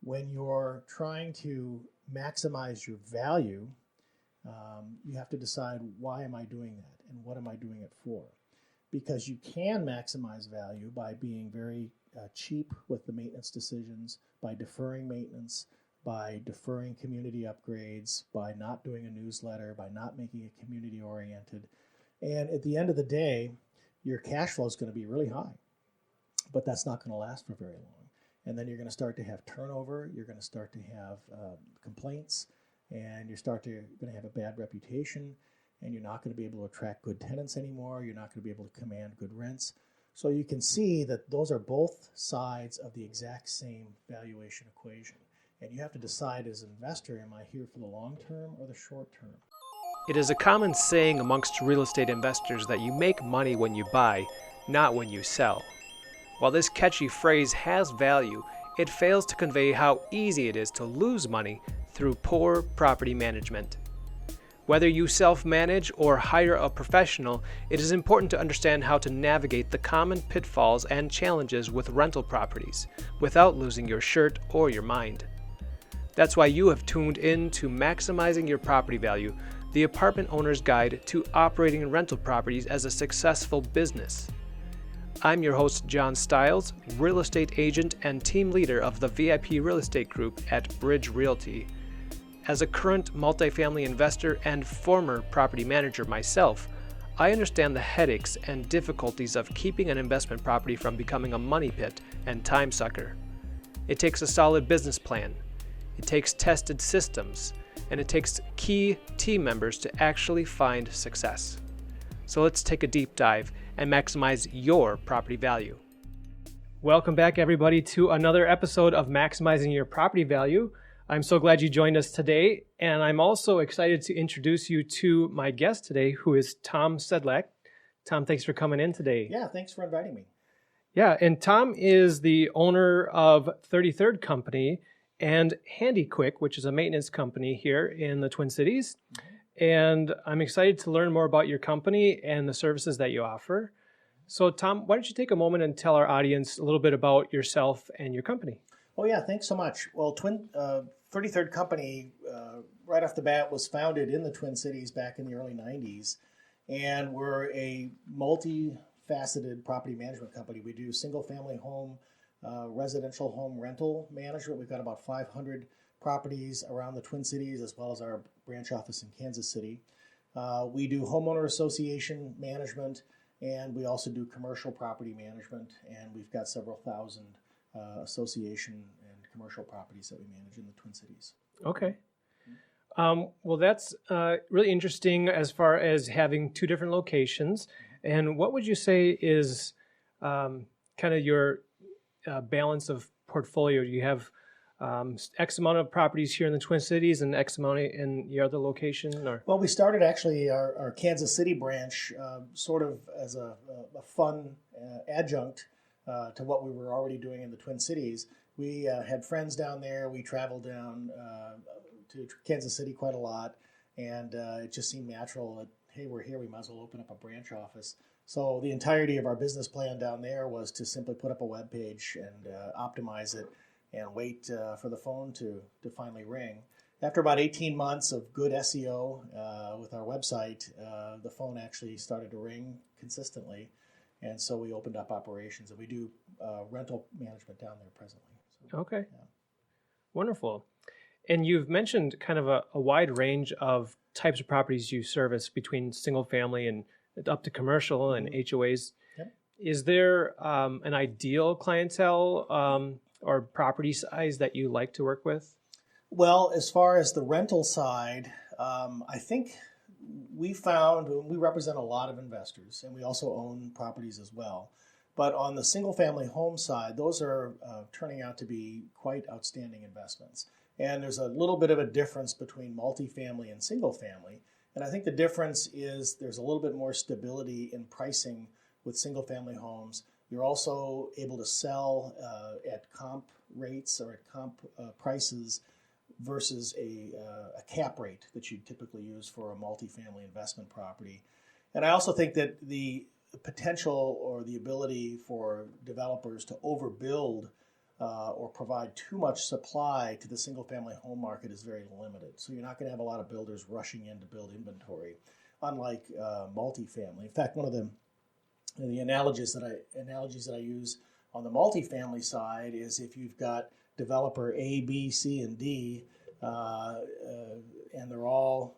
when you're trying to maximize your value, you have to decide, why am I doing that and what am I doing it for? Because you can maximize value by being very cheap with the maintenance decisions, by deferring maintenance, by deferring community upgrades, by not doing a newsletter, by not making it community oriented. And at the end of the day, your cash flow is going to be really high, but that's not going to last for very long. And then you're going to start to have turnover, you're going to start to have complaints, and you're going to have a bad reputation, and you're not going to be able to attract good tenants anymore, you're not going to be able to command good rents. So you can see that those are both sides of the exact same valuation equation. And you have to decide as an investor, am I here for the long term or the short term? It is a common saying amongst real estate investors that you make money when you buy, not when you sell. While this catchy phrase has value, it fails to convey how easy it is to lose money through poor property management. Whether you self-manage or hire a professional, it is important to understand how to navigate the common pitfalls and challenges with rental properties without losing your shirt or your mind. That's why you have tuned in to Maximizing Your Property Value, the apartment owner's guide to operating rental properties as a successful business. I'm your host, John Stiles, real estate agent and team leader of the VIP Real Estate Group at Bridge Realty. As a current multifamily investor and former property manager myself, I understand the headaches and difficulties of keeping an investment property from becoming a money pit and time sucker. It takes a solid business plan. It takes tested systems, and it takes key team members to actually find success. So let's take a deep dive and maximize your property value. Welcome back, everybody, to another episode of Maximizing Your Property Value. I'm so glad you joined us today, and I'm also excited to introduce you to my guest today, who is Tom Sedlack. Tom, thanks for coming in today. Yeah, thanks for inviting me. Yeah, and Tom is the owner of 33rd Company and Handy Quick, which is a maintenance company here in the Twin Cities. And I'm excited to learn more about your company and the services that you offer. So, Tom, why don't you take a moment and tell our audience a little bit about yourself and your company? Oh, yeah, thanks so much. Well, 33rd Company, right off the bat, was founded in the Twin Cities back in the early 90s. And we're a multifaceted property management company. We do single-family home, residential home rental management. We've got about 500 properties around the Twin Cities, as well as our branch office in Kansas City. We do homeowner association management, and we also do commercial property management, and we've got several thousand association and commercial properties that we manage in the Twin Cities. Okay. Well, that's really interesting as far as having two different locations. And what would you say is kind of your balance of portfolio? Do you have X amount of properties here in the Twin Cities and X amount in your other location? Or? Well, we started actually our Kansas City branch sort of as a fun adjunct to what we were already doing in the Twin Cities. We had friends down there. We traveled down to Kansas City quite a lot, and it just seemed natural that, hey, we're here, we might as well open up a branch office. So the entirety of our business plan down there was to simply put up a web page and optimize it and wait for the phone to finally ring. After about 18 months of good SEO with our website, the phone actually started to ring consistently. And so we opened up operations, and we do rental management down there presently. So, okay. Yeah. Wonderful. And you've mentioned kind of a wide range of types of properties you service, between single family and up to commercial and HOAs. Yep. Is there an ideal clientele or property size that you like to work with? Well, as far as the rental side, I think we found we represent a lot of investors, and we also own properties as well. But on the single-family home side, those are turning out to be quite outstanding investments. And there's a little bit of a difference between multifamily and single-family. And I think the difference is there's a little bit more stability in pricing with single-family homes. You're also able to sell at comp rates or at comp prices versus a cap rate that you typically use for a multifamily investment property. And I also think that the potential or the ability for developers to overbuild or provide too much supply to the single-family home market is very limited. So you're not going to have a lot of builders rushing in to build inventory, unlike multifamily. In fact, one of the analogies that I use on the multifamily side is if you've got developer A, B, C, and D, and they're all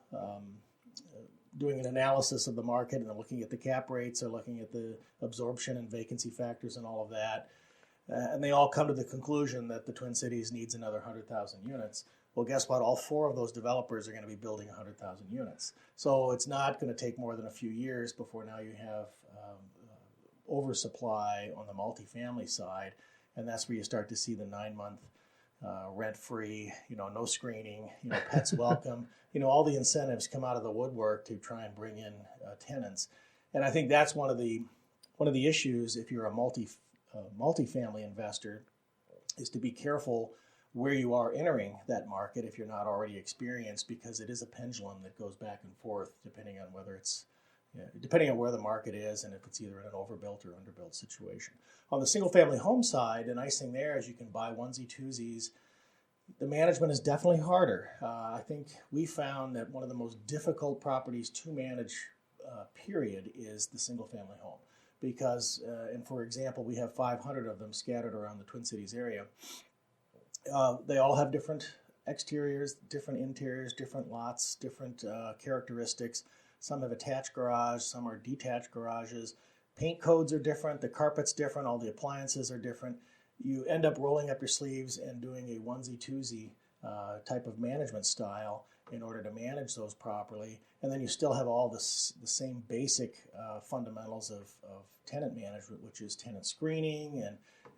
doing an analysis of the market, and they're looking at the cap rates, they're looking at the absorption and vacancy factors and all of that, and they all come to the conclusion that the Twin Cities needs another 100,000 units. Well, guess what? All four of those developers are going to be building 100,000 units. So it's not going to take more than a few years before now you have oversupply on the multifamily side, and that's where you start to see the 9-month rent-free, no screening, pets welcome, all the incentives come out of the woodwork to try and bring in tenants. And I think that's one of the issues if you're a multifamily investor, is to be careful where you are entering that market if you're not already experienced, because it is a pendulum that goes back and forth depending on where the market is and if it's either in an overbuilt or underbuilt situation. On the single-family home side, the nice thing there is you can buy onesie, twosies. The management is definitely harder. I think we found that one of the most difficult properties to manage, period, is the single-family home. Because, and for example, we have 500 of them scattered around the Twin Cities area. They all have different exteriors, different interiors, different lots, different characteristics. Some have attached garage, some are detached garages. Paint codes are different, the carpet's different, all the appliances are different. You end up rolling up your sleeves and doing a onesie-twosie type of management style in order to manage those properly. And then you still have all the same basic fundamentals of tenant management, which is tenant screening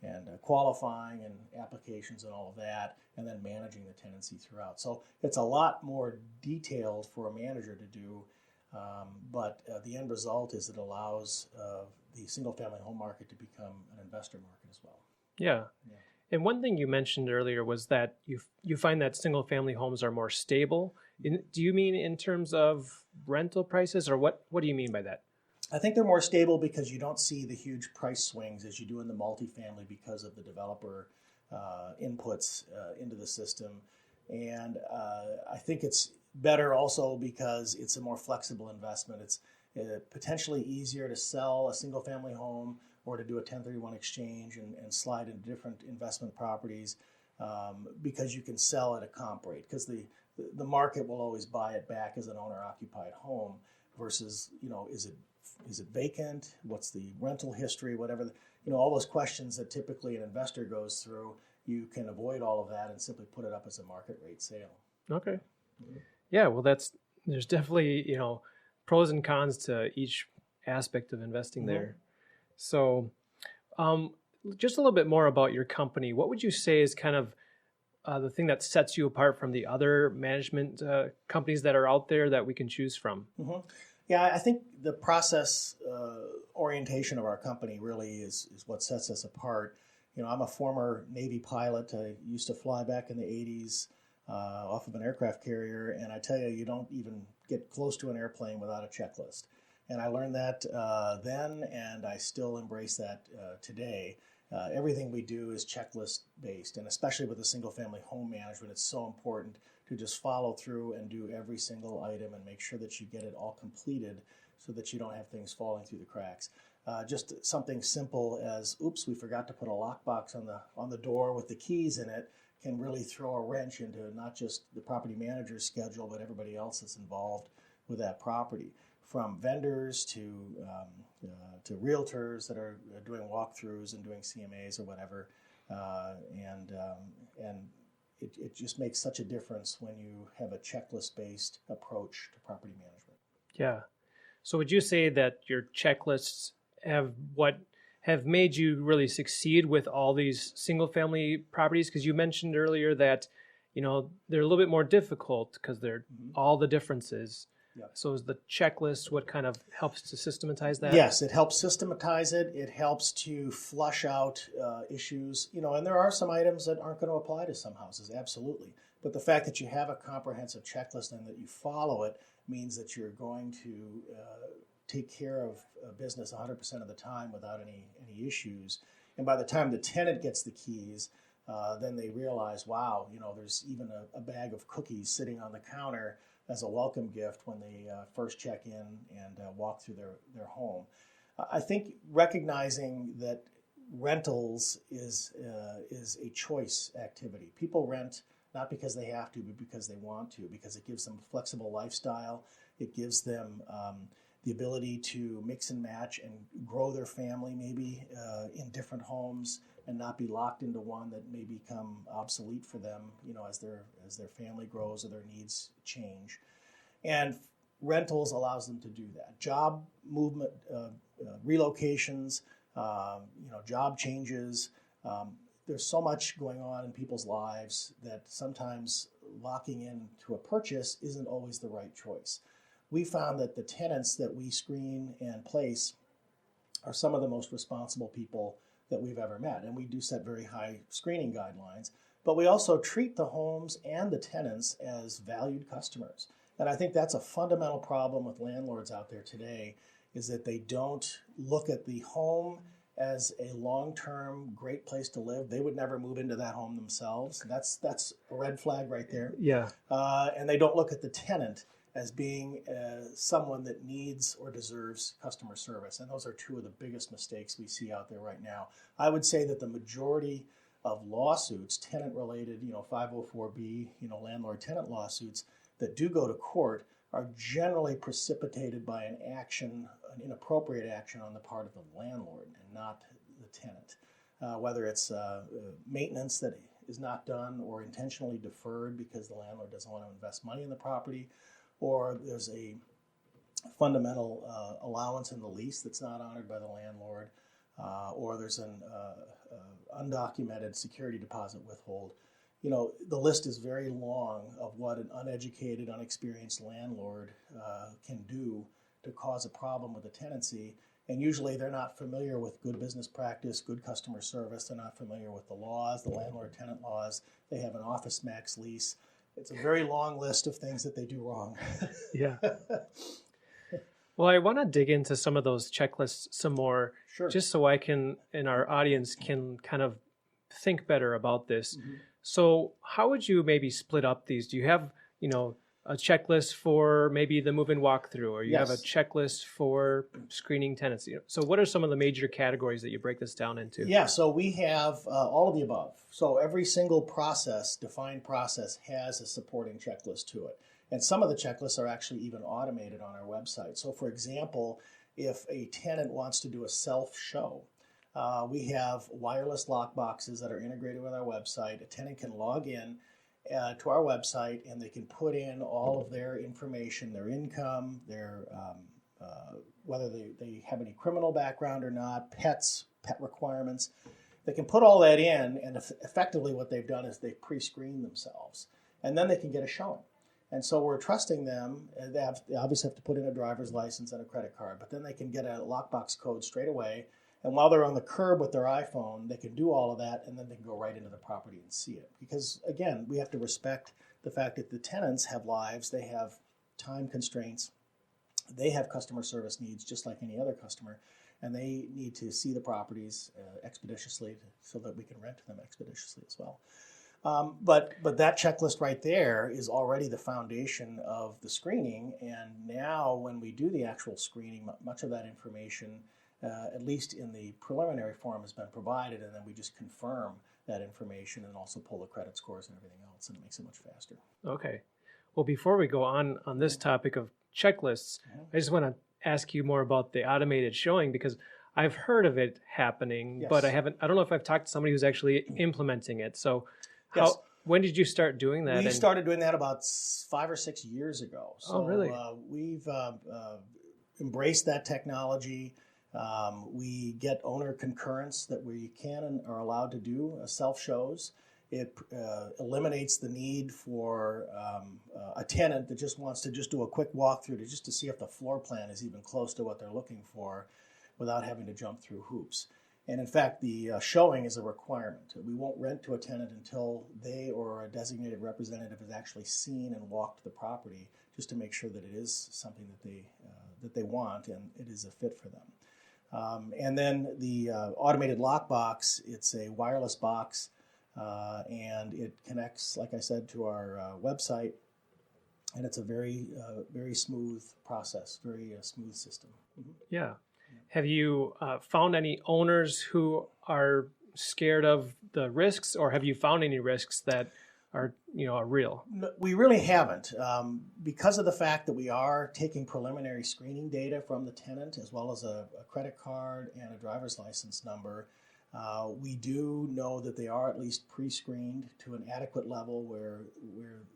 and qualifying and applications and all of that, and then managing the tenancy throughout. So it's a lot more detailed for a manager to do. But the end result is it allows the single-family home market to become an investor market as well. Yeah. And one thing you mentioned earlier was that you find that single-family homes are more stable. Do you mean in terms of rental prices, or what do you mean by that? I think they're more stable because you don't see the huge price swings as you do in the multifamily because of the developer inputs into the system. And I think it's better also because it's a more flexible investment. It's potentially easier to sell a single-family home or to do a 1031 exchange and slide into different investment properties because you can sell at a comp rate, because the market will always buy it back as an owner-occupied home versus, is it vacant? What's the rental history? Whatever, all those questions that typically an investor goes through, you can avoid all of that and simply put it up as a market rate sale. Okay. Mm-hmm. Yeah, well, there's definitely, pros and cons to each aspect of investing mm-hmm. there. So just a little bit more about your company. What would you say is kind of the thing that sets you apart from the other management companies that are out there that we can choose from? Mm-hmm. Yeah, I think the process orientation of our company really is what sets us apart. I'm a former Navy pilot. I used to fly back in the 80s off of an aircraft carrier, and I tell you, you don't even get close to an airplane without a checklist. And I learned that then, and I still embrace that today. Everything we do is checklist based, and especially with a single-family home management, it's so important to just follow through and do every single item and make sure that you get it all completed so that you don't have things falling through the cracks. Just something simple as, oops, we forgot to put a lockbox on the door with the keys in it can really throw a wrench into not just the property manager's schedule, but everybody else that's involved with that property. From vendors to realtors that are doing walkthroughs and doing CMAs or whatever, and it just makes such a difference when you have a checklist-based approach to property management. Yeah. So would you say that your checklists have made you really succeed with all these single-family properties? Because you mentioned earlier that they're a little bit more difficult because they're mm-hmm. all the differences. Yeah. So is the checklist what kind of helps to systematize that? Yes, it helps systematize it. It helps to flush out issues. And there are some items that aren't going to apply to some houses, absolutely. But the fact that you have a comprehensive checklist and that you follow it means that you're going to take care of business 100% of the time without any issues. And by the time the tenant gets the keys, then they realize, wow, there's even a bag of cookies sitting on the counter as a welcome gift when they first check in and walk through their home. I think recognizing that rentals is a choice activity. People rent not because they have to, but because they want to, because it gives them a flexible lifestyle. It gives them the ability to mix and match and grow their family maybe in different homes and not be locked into one that may become obsolete for them, as their family grows or their needs change. And rentals allows them to do that. Job movement, relocations, job changes. There's so much going on in people's lives that sometimes locking into a purchase isn't always the right choice. We found that the tenants that we screen and place are some of the most responsible people that we've ever met. And we do set very high screening guidelines, but we also treat the homes and the tenants as valued customers. And I think that's a fundamental problem with landlords out there today, is that they don't look at the home as a long-term great place to live. They would never move into that home themselves. That's a red flag right there. Yeah. And they don't look at the tenant as being someone that needs or deserves customer service. And those are two of the biggest mistakes we see out there right now. I would say that the majority of lawsuits, tenant-related, 504B, landlord-tenant lawsuits that do go to court are generally precipitated by an inappropriate action on the part of the landlord and not the tenant. Whether it's maintenance that is not done or intentionally deferred because the landlord doesn't want to invest money in the property, or there's a fundamental allowance in the lease that's not honored by the landlord, or there's an undocumented security deposit withhold. The list is very long of what an uneducated, unexperienced landlord can do to cause a problem with a tenancy. And usually they're not familiar with good business practice, good customer service. They're not familiar with the laws, the landlord-tenant laws. They have an office max lease. It's a very long list of things that they do wrong. Yeah. Well, I want to dig into some of those checklists some more, Sure. Just so I can, and our audience can kind of think better about this. Mm-hmm. So how would you maybe split up these? Do you have, a checklist for maybe the move-in walkthrough, or you have a checklist for screening tenants? So what are some of the major categories that you break this down into? Yeah, so we have all of the above. So every single defined process has a supporting checklist to it. And some of the checklists are actually even automated on our website. So for example, if a tenant wants to do a self-show, we have wireless lock boxes that are integrated with our website. A tenant can log in to our website and they can put in all of their information, their income, their whether they have any criminal background or not, pet requirements. They can put all that in, and effectively what they've done is they've pre-screened themselves. And then they can get a showing. And so we're trusting them. They obviously have to put in a driver's license and a credit card, but then they can get a lockbox code straight away. And while they're on the curb with their iPhone, they can do all of that, and then they can go right into the property and see it. Because, again, we have to respect the fact that the tenants have lives. They have time constraints. They have customer service needs just like any other customer, and they need to see the properties expeditiously so that we can rent to them expeditiously as well. But that checklist right there is already the foundation of the screening, and now when we do the actual screening, much of that information, at least in the preliminary form, has been provided, and then we just confirm that information and also pull the credit scores and everything else, and it makes it much faster. Okay. Well, before we go on this topic of checklists, I just want to ask you more about the automated showing, because I've heard of it happening, but I don't know if I've talked to somebody who's actually implementing it. So when did you start doing that? We started doing that about 5 or 6 years ago. So, really? We've embraced that technology. We get owner concurrence that we can and are allowed to do self-shows. It eliminates the need for a tenant that just wants to just do a quick walkthrough to see if the floor plan is even close to what they're looking for without having to jump through hoops. And in fact, the showing is a requirement. We won't rent to a tenant until they or a designated representative has actually seen and walked the property, just to make sure that it is something that they want and it is a fit for them. And then the automated lockbox, it's a wireless box and it connects, like I said, to our website, and it's a very smooth process, very smooth system. Mm-hmm. Yeah. Have you found any owners who are scared of the risks, or have you found any risks that are real? No, we really haven't, because of the fact that we are taking preliminary screening data from the tenant, as well as a credit card and a driver's license number. We do know that they are at least pre-screened to an adequate level where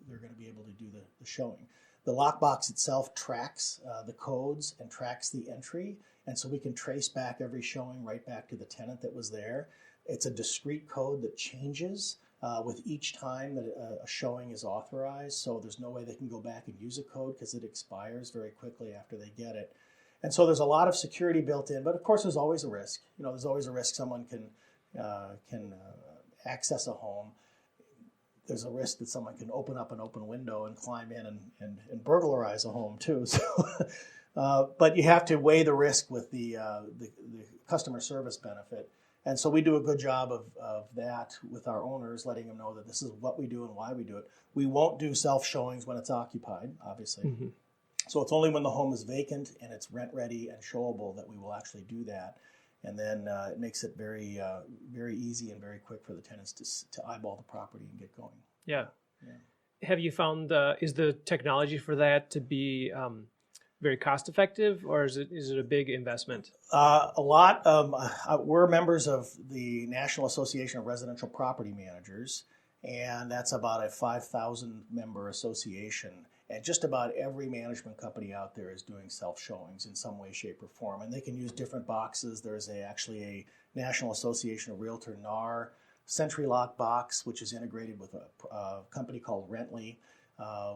they're going to be able to do the showing. The lockbox itself tracks the codes and tracks the entry, and so we can trace back every showing right back to the tenant that was there. It's a discrete code that changes with each time that a showing is authorized, so there's no way they can go back and use a code because it expires very quickly after they get it. And so there's a lot of security built in, but of course there's always a risk. There's always a risk someone can access a home. There's a risk that someone can open up an open window and climb in and burglarize a home too. So, but you have to weigh the risk with the customer service benefit. And so we do a good job of that with our owners, letting them know that this is what we do and why we do it. We won't do self-showings when it's occupied, obviously. Mm-hmm. So it's only when the home is vacant and it's rent-ready and showable that we will actually do that. And then it makes it very easy and very quick for the tenants to eyeball the property and get going. Yeah. Have you found, is the technology for that to be very cost effective, or is it a big investment? A lot. We're members of the National Association of Residential Property Managers, and that's about a 5,000 member association. And just about every management company out there is doing self-showings in some way, shape, or form. And they can use different boxes. There's actually a National Association of Realtor NAR Sentry Lock box, which is integrated with a company called Rently.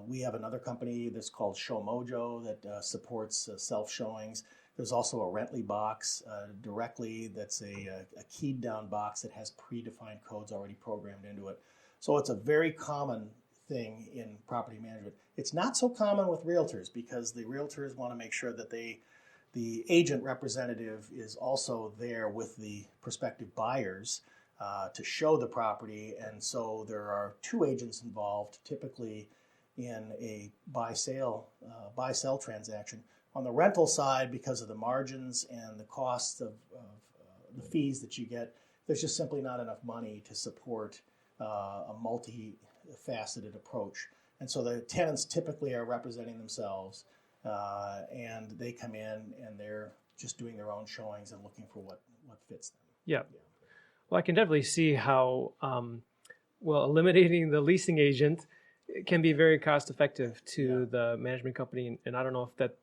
We have another company that's called Show Mojo that supports self-showings. There's also a Rently box directly that's a keyed down box that has predefined codes already programmed into it. So it's a very common thing in property management. It's not so common with realtors because the realtors want to make sure that the agent representative is also there with the prospective buyers to show the property. And so there are two agents involved, typically in a buy-sell transaction. On the rental side, because of the margins and the costs of the fees that you get, there's just simply not enough money to support a multifaceted approach. And so the tenants typically are representing themselves, and they come in and they're just doing their own showings and looking for what fits them. Yeah. Well, I can definitely see how, eliminating the leasing agent can be very cost effective to the management company. And I don't know if that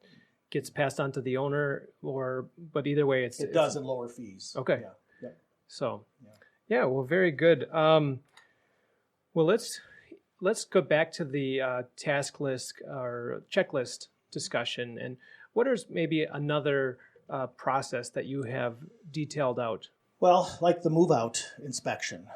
gets passed on to the owner but either way, it does in lower fees. Okay. Yeah. So, well, very good. Well, let's go back to the task list or checklist discussion. And what is maybe another process that you have detailed out? Well, like the move-out inspection,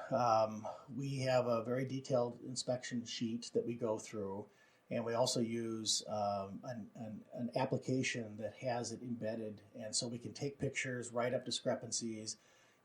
we have a very detailed inspection sheet that we go through, and we also use an application that has it embedded, and so we can take pictures, write up discrepancies,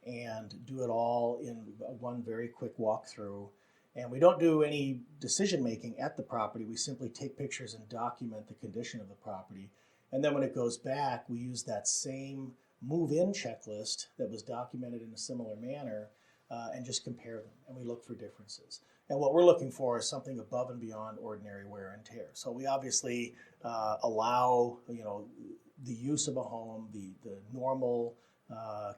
and do it all in one very quick walkthrough. And we don't do any decision-making at the property. We simply take pictures and document the condition of the property. And then when it goes back, we use that same move-in checklist that was documented in a similar manner and just compare them. And we look for differences. And what we're looking for is something above and beyond ordinary wear and tear. So we obviously allow, the use of a home, the normal,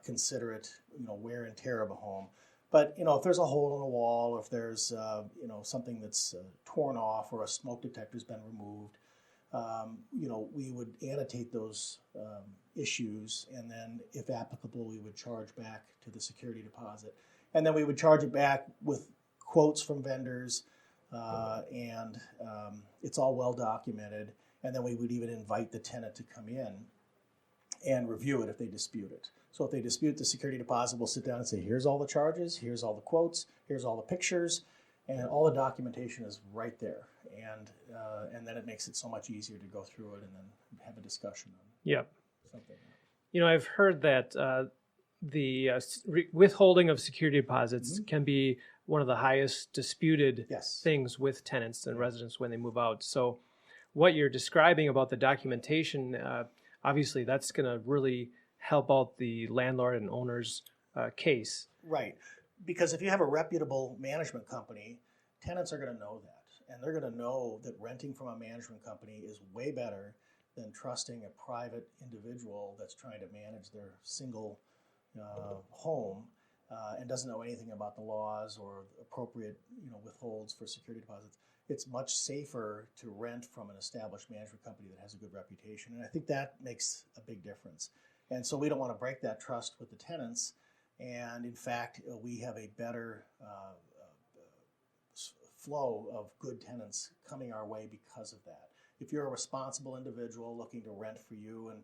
considerate, wear and tear of a home. But, if there's a hole in a wall, if there's, something that's torn off or a smoke detector's been removed, we would annotate those issues, and then, if applicable, we would charge back to the security deposit. And then we would charge it back with quotes from vendors, and it's all well documented. And then we would even invite the tenant to come in and review it if they dispute it. So if they dispute the security deposit, we'll sit down and say, here's all the charges, here's all the quotes, here's all the pictures, and all the documentation is right there. And then it makes it so much easier to go through it and then have a discussion on something. I've heard that the withholding of security deposits can be one of the highest disputed Yes. things with tenants and residents when they move out. So what you're describing about the documentation, obviously that's going to really help out the landlord and owner's case. Right. Because if you have a reputable management company, tenants are going to know that. And they're going to know that renting from a management company is way better than trusting a private individual that's trying to manage their single home and doesn't know anything about the laws or appropriate withholds for security deposits. It's much safer to rent from an established management company that has a good reputation. And I think that makes a big difference. And so we don't want to break that trust with the tenants. And in fact, we have a better flow of good tenants coming our way because of that. If you're a responsible individual looking to rent for you and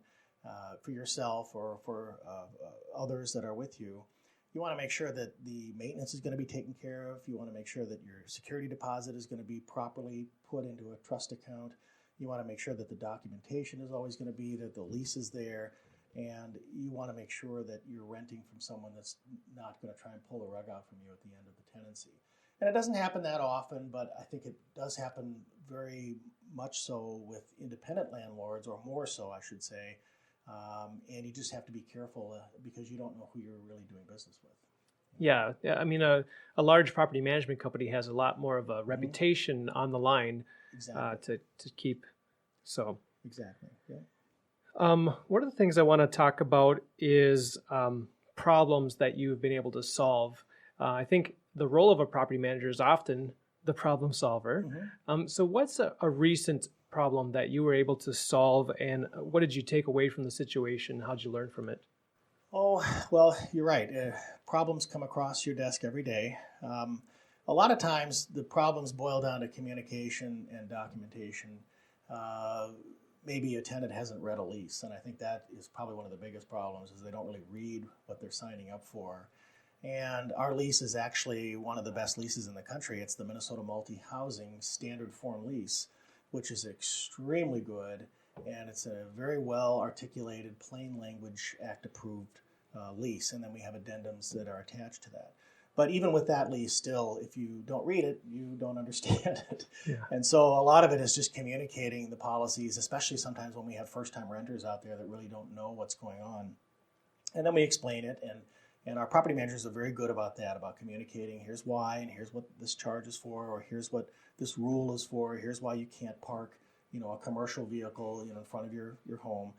for yourself or for others that are with you, you want to make sure that the maintenance is going to be taken care of. You want to make sure that your security deposit is going to be properly put into a trust account. You want to make sure that the documentation is always going to be, that the lease is there, and you want to make sure that you're renting from someone that's not going to try and pull the rug out from you at the end of the tenancy. And it doesn't happen that often, but I think it does happen very much so with independent landlords, or more so, I should say. And you just have to be careful because you don't know who you're really doing business with. Yeah. I mean, a large property management company has a lot more of a reputation on the line to keep. So exactly. Yeah. One of the things I want to talk about is problems that you've been able to solve. I think the role of a property manager is often the problem solver. So what's a recent problem that you were able to solve, and what did you take away from the situation? How did you learn from it? Oh, well, you're right. Problems come across your desk every day. A lot of times the problems boil down to communication and documentation. Maybe a tenant hasn't read a lease, and I think that is probably one of the biggest problems, is they don't really read what they're signing up for. And our lease is actually one of the best leases in the country. It's the Minnesota Multi-Housing Standard Form Lease, which is extremely good, and it's a very well articulated, plain language, act-approved lease. And then we have addendums that are attached to that. But even with that lease, still, if you don't read it, you don't understand it. Yeah. And so a lot of it is just communicating the policies, especially sometimes when we have first-time renters out there that really don't know what's going on. And then we explain it, and our property managers are very good about that, about communicating, here's why, and here's what this charge is for, or here's what this rule is for, here's why you can't park, a commercial vehicle, in front of your home.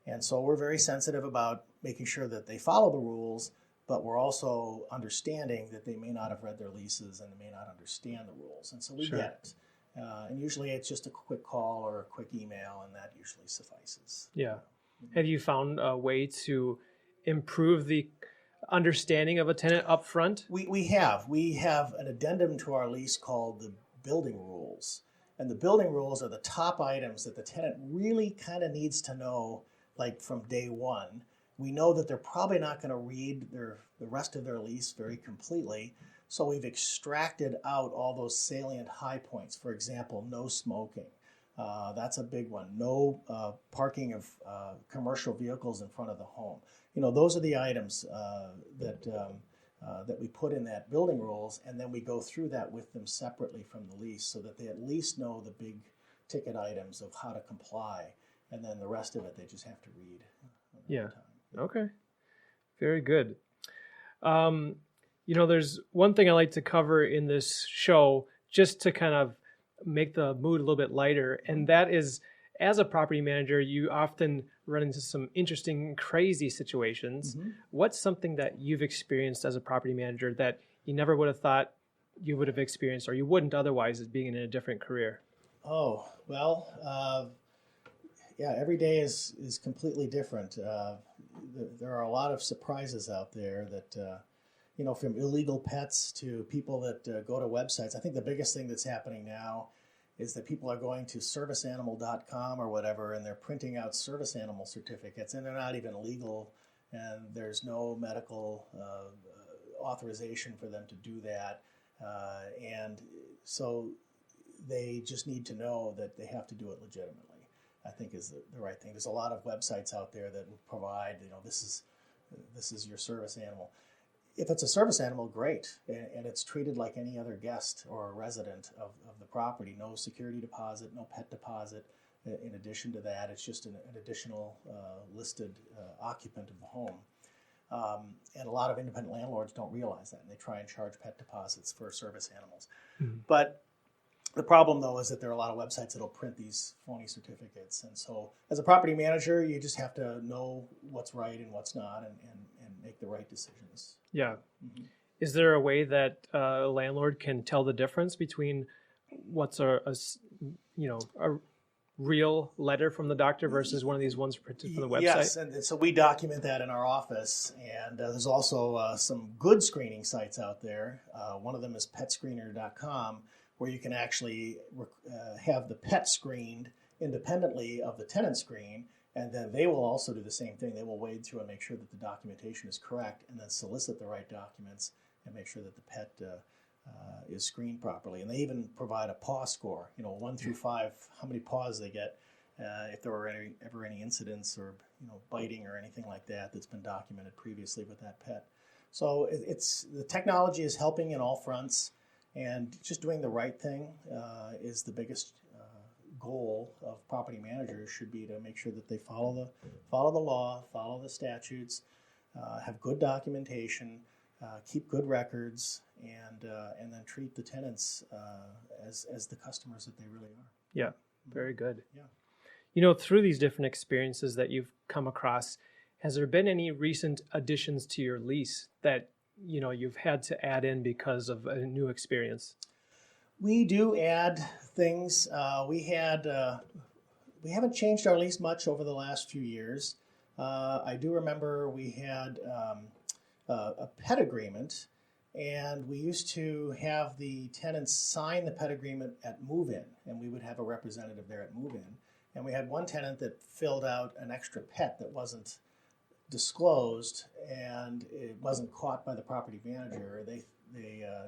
And so we're very sensitive about making sure that they follow the rules, but we're also understanding that they may not have read their leases and they may not understand the rules. And so we get it. And usually it's just a quick call or a quick email, and that usually suffices. Yeah. Have you found a way to improve the understanding of a tenant up front? We have an addendum to our lease called the building rules. And the building rules are the top items that the tenant really kind of needs to know, like from day one. We know that they're probably not going to read the rest of their lease very completely. So we've extracted out all those salient high points. For example, no smoking. That's a big one. No parking of commercial vehicles in front of the home. Those are the items that we put in that building rules, and then we go through that with them separately from the lease so that they at least know the big ticket items of how to comply, and then the rest of it they just have to read. Yeah. Okay. Very good. There's one thing I like to cover in this show just to kind of make the mood a little bit lighter, and that is, as a property manager, you often run into some interesting, crazy situations. What's something that you've experienced as a property manager that you never would have thought you would have experienced, or you wouldn't otherwise, as being in a different career? Oh, well, every day is completely different. There are a lot of surprises out there that, from illegal pets to people that go to websites. I think the biggest thing that's happening now is that people are going to serviceanimal.com or whatever, and they're printing out service animal certificates, and they're not even legal, and there's no medical authorization for them to do that. And so they just need to know that they have to do it legitimately, I think is the right thing. There's a lot of websites out there that will provide, this is your service animal. If it's a service animal, great, and it's treated like any other guest or resident of the property. No security deposit, no pet deposit. In addition to that, it's just an additional listed occupant of the home. And a lot of independent landlords don't realize that, and they try and charge pet deposits for service animals. Mm-hmm. But the problem, though, is that there are a lot of websites that will print these phony certificates. And so as a property manager, you just have to know what's right and what's not and make the right decisions. Yeah. Mm-hmm. Is there a way that a landlord can tell the difference between what's a real letter from the doctor versus one of these ones printed from the website? Yes, and so we document that in our office, and there's also some good screening sites out there. One of them is petscreener.com, where you can actually have the pet screened independently of the tenant screen, and then they will also do the same thing. They will wade through and make sure that the documentation is correct, and then solicit the right documents and make sure that the pet is screened properly. And they even provide a paw score, 1 through 5, how many paws they get, if there were ever any incidents or biting or anything like that that's been documented previously with that pet. So the technology is helping in all fronts, and just doing the right thing is the biggest goal of property managers. Should be to make sure that they follow the law, follow the statutes, have good documentation, keep good records, and then treat the tenants as the customers that they really are. Yeah, very good. Yeah. Through these different experiences that you've come across, has there been any recent additions to your lease that you've had to add in because of a new experience? We do add things. We haven't changed our lease much over the last few years. I do remember we had a pet agreement, and we used to have the tenants sign the pet agreement at move-in, and we would have a representative there at move-in. And we had one tenant that filled out an extra pet that wasn't disclosed, and it wasn't caught by the property manager. They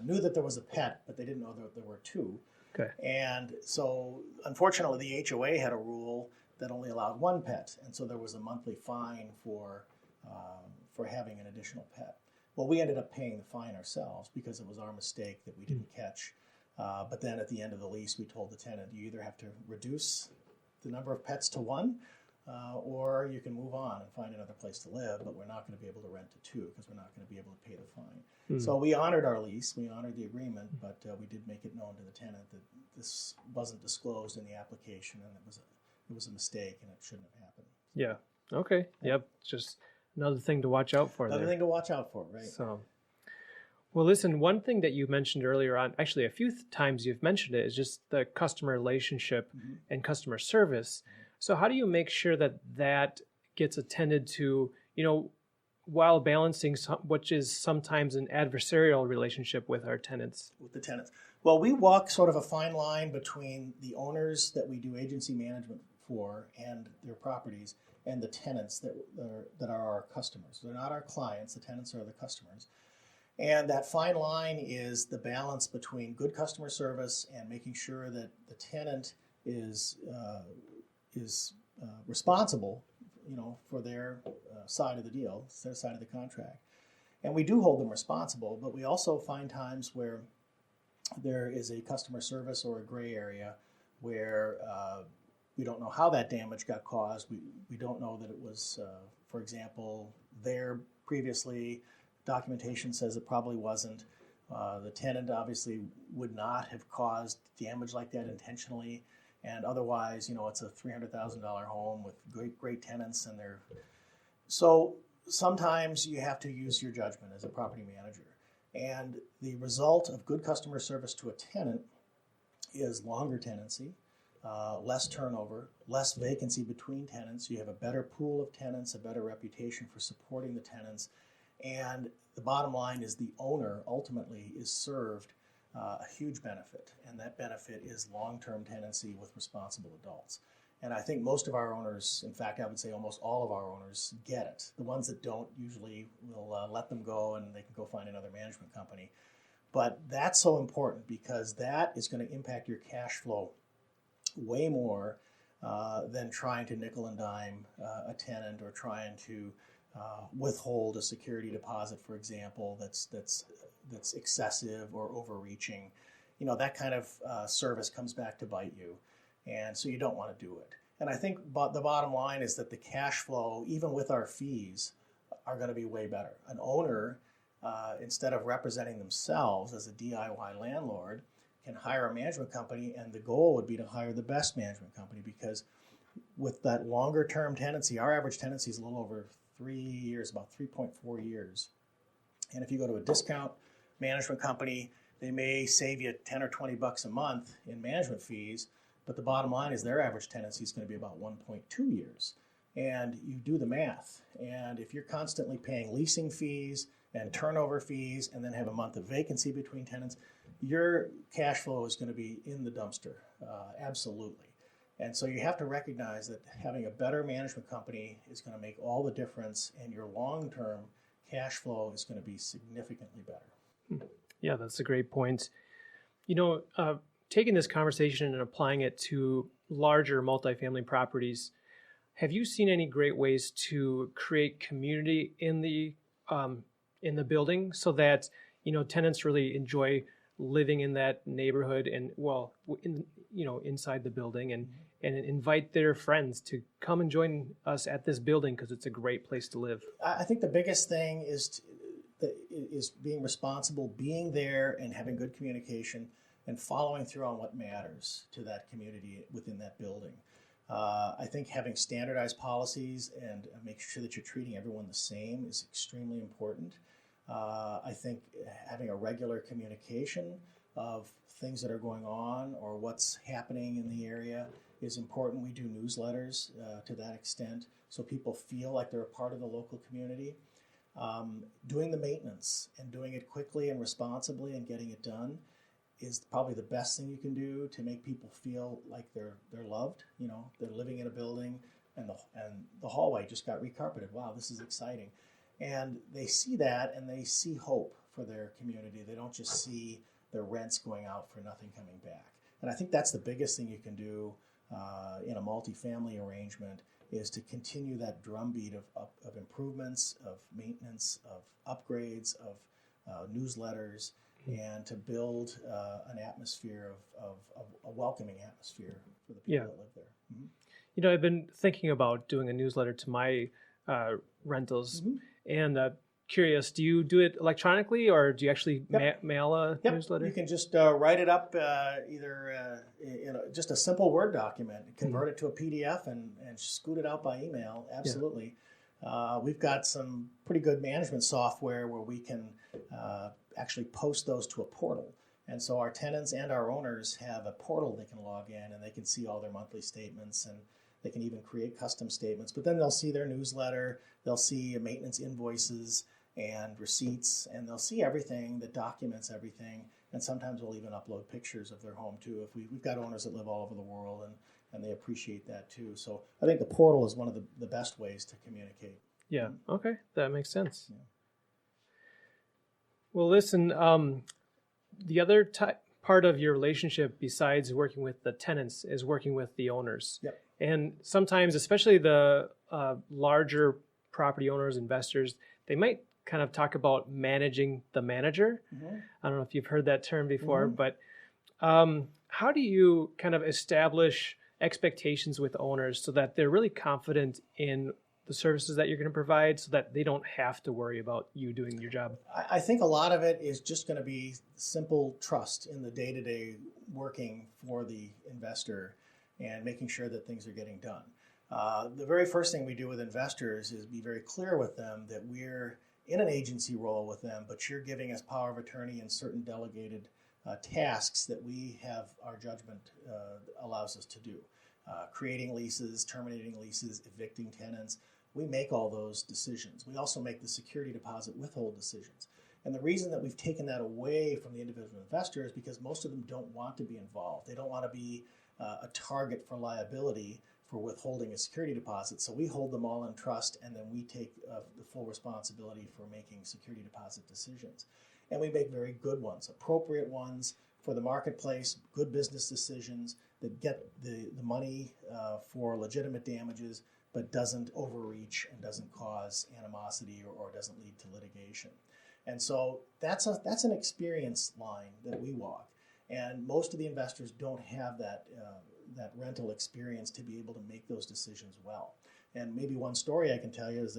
knew that there was a pet, but they didn't know that there were two. Okay. And so, unfortunately, the HOA had a rule that only allowed one pet, and so there was a monthly fine for having an additional pet. Well, we ended up paying the fine ourselves because it was our mistake that we didn't catch. But then at the end of the lease, we told the tenant, you either have to reduce the number of pets to one, or you can move on and find another place to live, but we're not going to be able to rent to two because we're not going to be able to pay the fine. Mm-hmm. So we honored our lease, we honored the agreement, but we did make it known to the tenant that this wasn't disclosed in the application, and it was a mistake, and it shouldn't have happened. Yeah. Okay. Yep. Just another thing to watch out for. Another thing to watch out for, right? So, well, listen, one thing that you mentioned earlier on, actually a few times you've mentioned it, is just the customer relationship mm-hmm. and customer service. Mm-hmm. So how do you make sure that gets attended to, while balancing which is sometimes an adversarial relationship with our tenants? With the tenants. Well, we walk sort of a fine line between the owners that we do agency management for and their properties, and the tenants that are our customers. They're not our clients. The tenants are the customers. And that fine line is the balance between good customer service and making sure that the tenant is responsible, for their side of the deal, their side of the contract. And we do hold them responsible, but we also find times where there is a customer service or a gray area where we don't know how that damage got caused. We don't know that it was, for example, there previously. Documentation says it probably wasn't. The tenant obviously would not have caused damage like that intentionally. And otherwise, it's a $300,000 home with great tenants, and so sometimes you have to use your judgment as a property manager. And the result of good customer service to a tenant is longer tenancy, less turnover, less vacancy between tenants. You have a better pool of tenants, a better reputation for supporting the tenants, and the bottom line is the owner ultimately is served a huge benefit, and that benefit is long-term tenancy with responsible adults. And I think most of our owners, in fact, I would say almost all of our owners, get it. The ones that don't usually will let them go, and they can go find another management company. But that's so important because that is going to impact your cash flow way more than trying to nickel and dime a tenant or trying to withhold a security deposit, for example, that's excessive or overreaching. That kind of service comes back to bite you, and so you don't want to do it. And I think the bottom line is that the cash flow, even with our fees, are going to be way better. An owner, instead of representing themselves as a DIY landlord, can hire a management company, and the goal would be to hire the best management company, because with that longer term tenancy, our average tenancy is a little over 3 years, about 3.4 years. And if you go to a discount management company, they may save you 10 or 20 bucks a month in management fees, but the bottom line is their average tenancy is going to be about 1.2 years. And you do the math, and if you're constantly paying leasing fees and turnover fees and then have a month of vacancy between tenants, your cash flow is going to be in the dumpster, absolutely. And so you have to recognize that having a better management company is going to make all the difference, and your long-term cash flow is going to be significantly better. Yeah, that's a great point. Taking this conversation and applying it to larger multifamily properties, have you seen any great ways to create community in the building so that tenants really enjoy living in that neighborhood and inside the building and invite their friends to come and join us at this building because it's a great place to live? I think the biggest thing is being responsible, being there and having good communication and following through on what matters to that community within that building. I think having standardized policies and making sure that you're treating everyone the same is extremely important. I think having a regular communication of things that are going on or what's happening in the area is important. We do newsletters to that extent so people feel like they're a part of the local community. Doing the maintenance and doing it quickly and responsibly and getting it done is probably the best thing you can do to make people feel like they're loved. They're living in a building and the hallway just got recarpeted. Wow, this is exciting. And they see that and they see hope for their community. They don't just see their rents going out for nothing coming back. And I think that's the biggest thing you can do in a multifamily arrangement, is to continue that drumbeat of improvements, of maintenance, of upgrades, of newsletters, and to build an atmosphere of a welcoming atmosphere for the people that live there. Mm-hmm. I've been thinking about doing a newsletter to my rentals, and curious, do you do it electronically or do you actually mail a newsletter? You can just write it up either just a simple Word document, convert it to a PDF and scoot it out by email. Absolutely. We've got some pretty good management software where we can actually post those to a portal. And so our tenants and our owners have a portal they can log in, and they can see all their monthly statements, and they can even create custom statements. But then they'll see their newsletter, they'll see maintenance invoices and receipts, and they'll see everything that documents everything. And sometimes we'll even upload pictures of their home too. If we've got owners that live all over the world, and they appreciate that too. So I think the portal is one of the best ways to communicate. Yeah, okay, that makes sense. Yeah. Well, listen, the other part of your relationship besides working with the tenants is working with the owners. Yep. And sometimes, especially the larger property owners, investors, they might kind of talk about managing the manager. Mm-hmm. I don't know if you've heard that term before, but how do you kind of establish expectations with owners so that they're really confident in the services that you're going to provide so that they don't have to worry about you doing your job? I think a lot of it is just going to be simple trust in the day-to-day working for the investor and making sure that things are getting done. The very first thing we do with investors is be very clear with them that we're in an agency role with them, but you're giving us power of attorney and certain delegated tasks that we have our judgment allows us to do. Creating leases, terminating leases, evicting tenants. We make all those decisions. We also make the security deposit withhold decisions. And the reason that we've taken that away from the individual investor is because most of them don't want to be involved. They don't want to be a target for liability for withholding a security deposit. So we hold them all in trust, and then we take the full responsibility for making security deposit decisions. And we make very good ones, appropriate ones for the marketplace, good business decisions that get the money for legitimate damages but doesn't overreach and doesn't cause animosity or doesn't lead to litigation. And so that's an experience line that we walk. And most of the investors don't have that rental experience to be able to make those decisions well. And maybe one story I can tell you is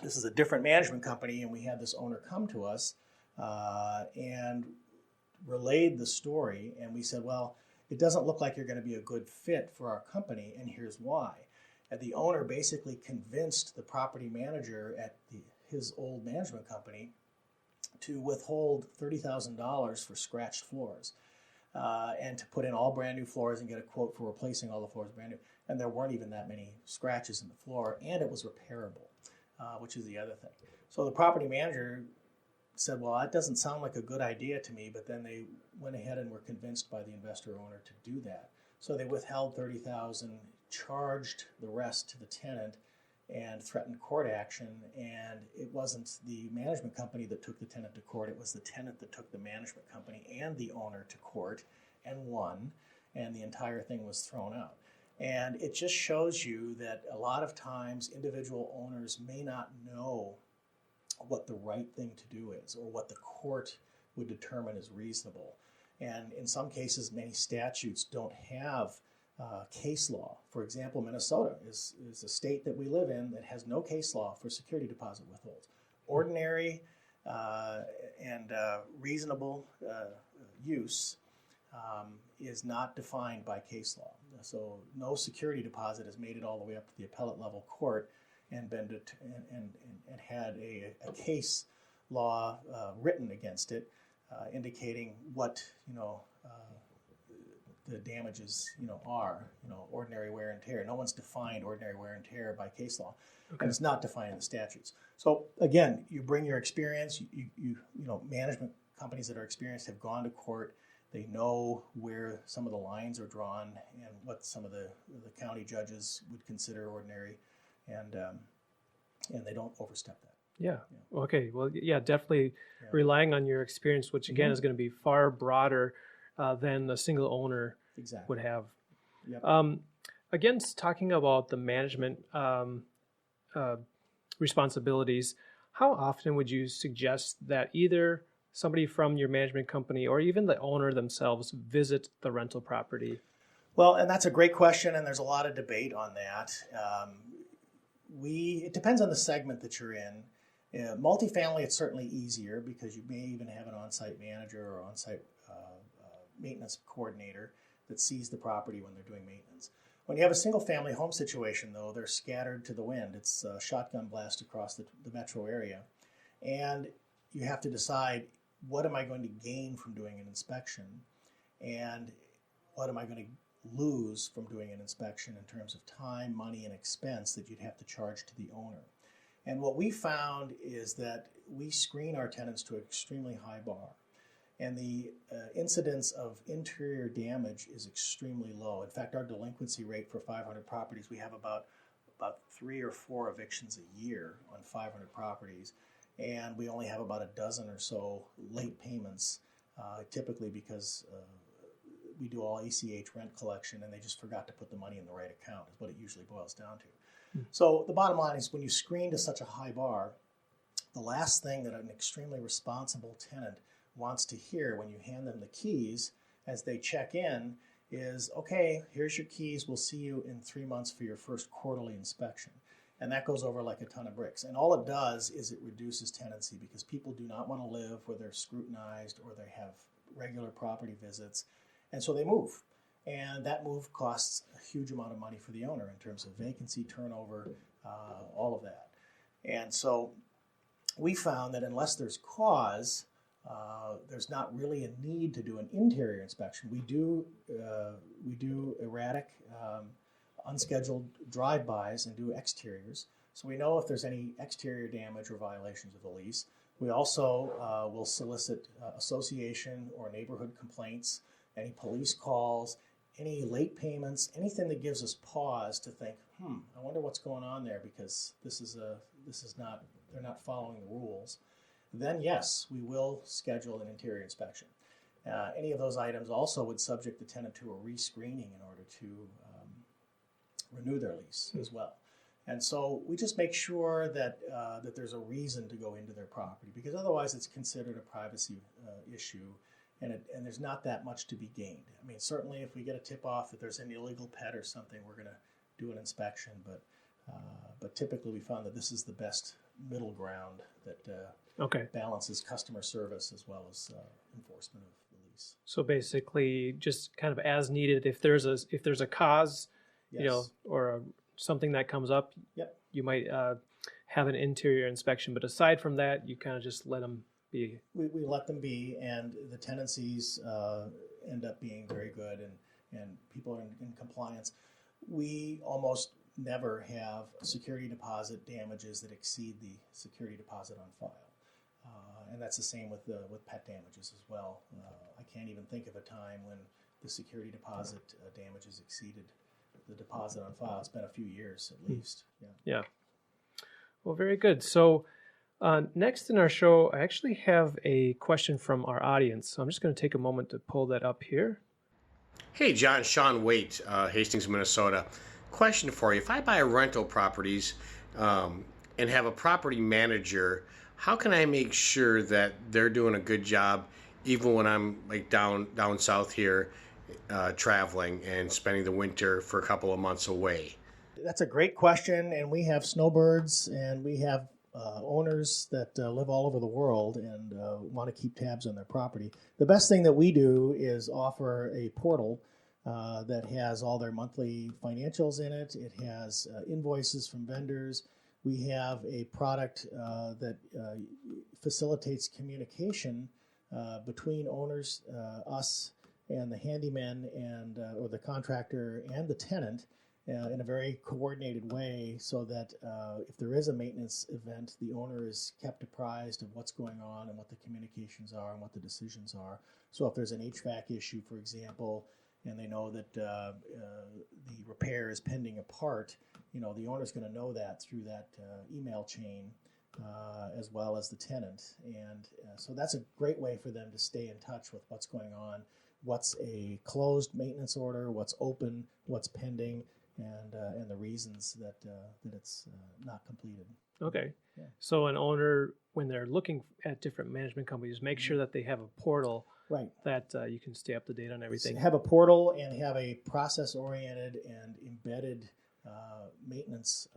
this is a different management company, and we had this owner come to us and relayed the story, and we said, well, it doesn't look like you're going to be a good fit for our company, and here's why. And the owner basically convinced the property manager at his old management company to withhold $30,000 for scratched floors and to put in all brand new floors and get a quote for replacing all the floors brand new. And there weren't even that many scratches in the floor, and it was repairable, which is the other thing. So the property manager said, well, that doesn't sound like a good idea to me, but then they went ahead and were convinced by the investor owner to do that. So they withheld $30,000, charged the rest to the tenant, and threatened court action. And it wasn't the management company that took the tenant to court, it was the tenant that took the management company and the owner to court and won, and the entire thing was thrown out. And it just shows you that a lot of times individual owners may not know what the right thing to do is or what the court would determine is reasonable. And in some cases, many statutes don't have case law. For example, Minnesota is a state that we live in that has no case law for security deposit withholds. Ordinary and reasonable use is not defined by case law. So no security deposit has made it all the way up to the appellate level court and been and had a case law written against it, indicating what the damages are, ordinary wear and tear. No one's defined ordinary wear and tear by case law, and it's not defined in the statutes. So again, you bring your experience. You management companies that are experienced have gone to court. They know where some of the lines are drawn and what some of the county judges would consider ordinary, and they don't overstep that. Yeah. Okay. Well, yeah, definitely relying on your experience, which again is going to be far broader than a single owner would have. Yep. Again, talking about the management responsibilities, how often would you suggest that either somebody from your management company or even the owner themselves visit the rental property? Well, and that's a great question, and there's a lot of debate on that. It depends on the segment that you're in. Multifamily, it's certainly easier because you may even have an on-site manager or on-site maintenance coordinator that sees the property when they're doing maintenance. When you have a single-family home situation, though, they're scattered to the wind. It's a shotgun blast across the metro area. And you have to decide, what am I going to gain from doing an inspection? And what am I going to lose from doing an inspection in terms of time, money, and expense that you'd have to charge to the owner? And what we found is that we screen our tenants to an extremely high bar. And the incidence of interior damage is extremely low. In fact, our delinquency rate for 500 properties, we have about 3 or 4 evictions a year on 500 properties. And we only have about a dozen or so late payments, typically because we do all ACH rent collection and they just forgot to put the money in the right account, is what it usually boils down to. So the bottom line is, when you screen to such a high bar, the last thing that an extremely responsible tenant wants to hear when you hand them the keys as they check in is, okay, here's your keys, we'll see you in 3 months for your first quarterly inspection. And that goes over like a ton of bricks. And all it does is it reduces tenancy, because people do not want to live where they're scrutinized or they have regular property visits. And so they move. And that move costs a huge amount of money for the owner in terms of vacancy, turnover, all of that. And so we found that unless there's cause, there's not really a need to do an interior inspection. We do erratic, unscheduled drive-bys and do exteriors. So we know if there's any exterior damage or violations of the lease. We also will solicit association or neighborhood complaints, any police calls, any late payments, anything that gives us pause to think, I wonder what's going on there, because they're not following the rules. Then yes, we will schedule an interior inspection. Any of those items also would subject the tenant to a rescreening in order to renew their lease as well. And so we just make sure that that there's a reason to go into their property, because otherwise it's considered a privacy issue, and there's not that much to be gained. I mean, certainly if we get a tip-off that there's an illegal pet or something, we're going to do an inspection, but typically we found that this is the best middle ground that balances customer service as well as enforcement of the lease. So basically, just kind of as needed. If there's a cause, Yes. or something that comes up, Yep. you might have an interior inspection. But aside from that, you kind of just let them be. We let them be, and the tenancies end up being very good, and people are in compliance. We almost never have security deposit damages that exceed the security deposit on file. And that's the same with pet damages as well. I can't even think of a time when the security deposit damages exceeded the deposit on file. It's been a few years at least. Yeah. Well, very good. So next in our show, I actually have a question from our audience. So I'm just going to take a moment to pull that up here. Hey, John, Sean Waite, Hastings, Minnesota. Question for you. If I buy rental properties and have a property manager, how can I make sure that they're doing a good job even when I'm like down south here traveling and spending the winter for a couple of months away? That's a great question, and we have snowbirds, and we have owners that live all over the world and want to keep tabs on their property. The best thing that we do is offer a portal that has all their monthly financials in it. It has invoices from vendors. We have a product that facilitates communication between owners, us, and the handyman and or the contractor and the tenant in a very coordinated way, so that if there is a maintenance event, the owner is kept apprised of what's going on and what the communications are and what the decisions are. So if there's an HVAC issue, for example, and they know that the repair is pending a part, the owner's going to know that through that email chain as well as the tenant. And so that's a great way for them to stay in touch with what's going on, what's a closed maintenance order, what's open, what's pending, and the reasons that it's not completed. Okay. Yeah. So an owner, when they're looking at different management companies, make sure that they have a portal Right. that you can stay up to date on everything. Have a portal and have a process-oriented and embedded maintenance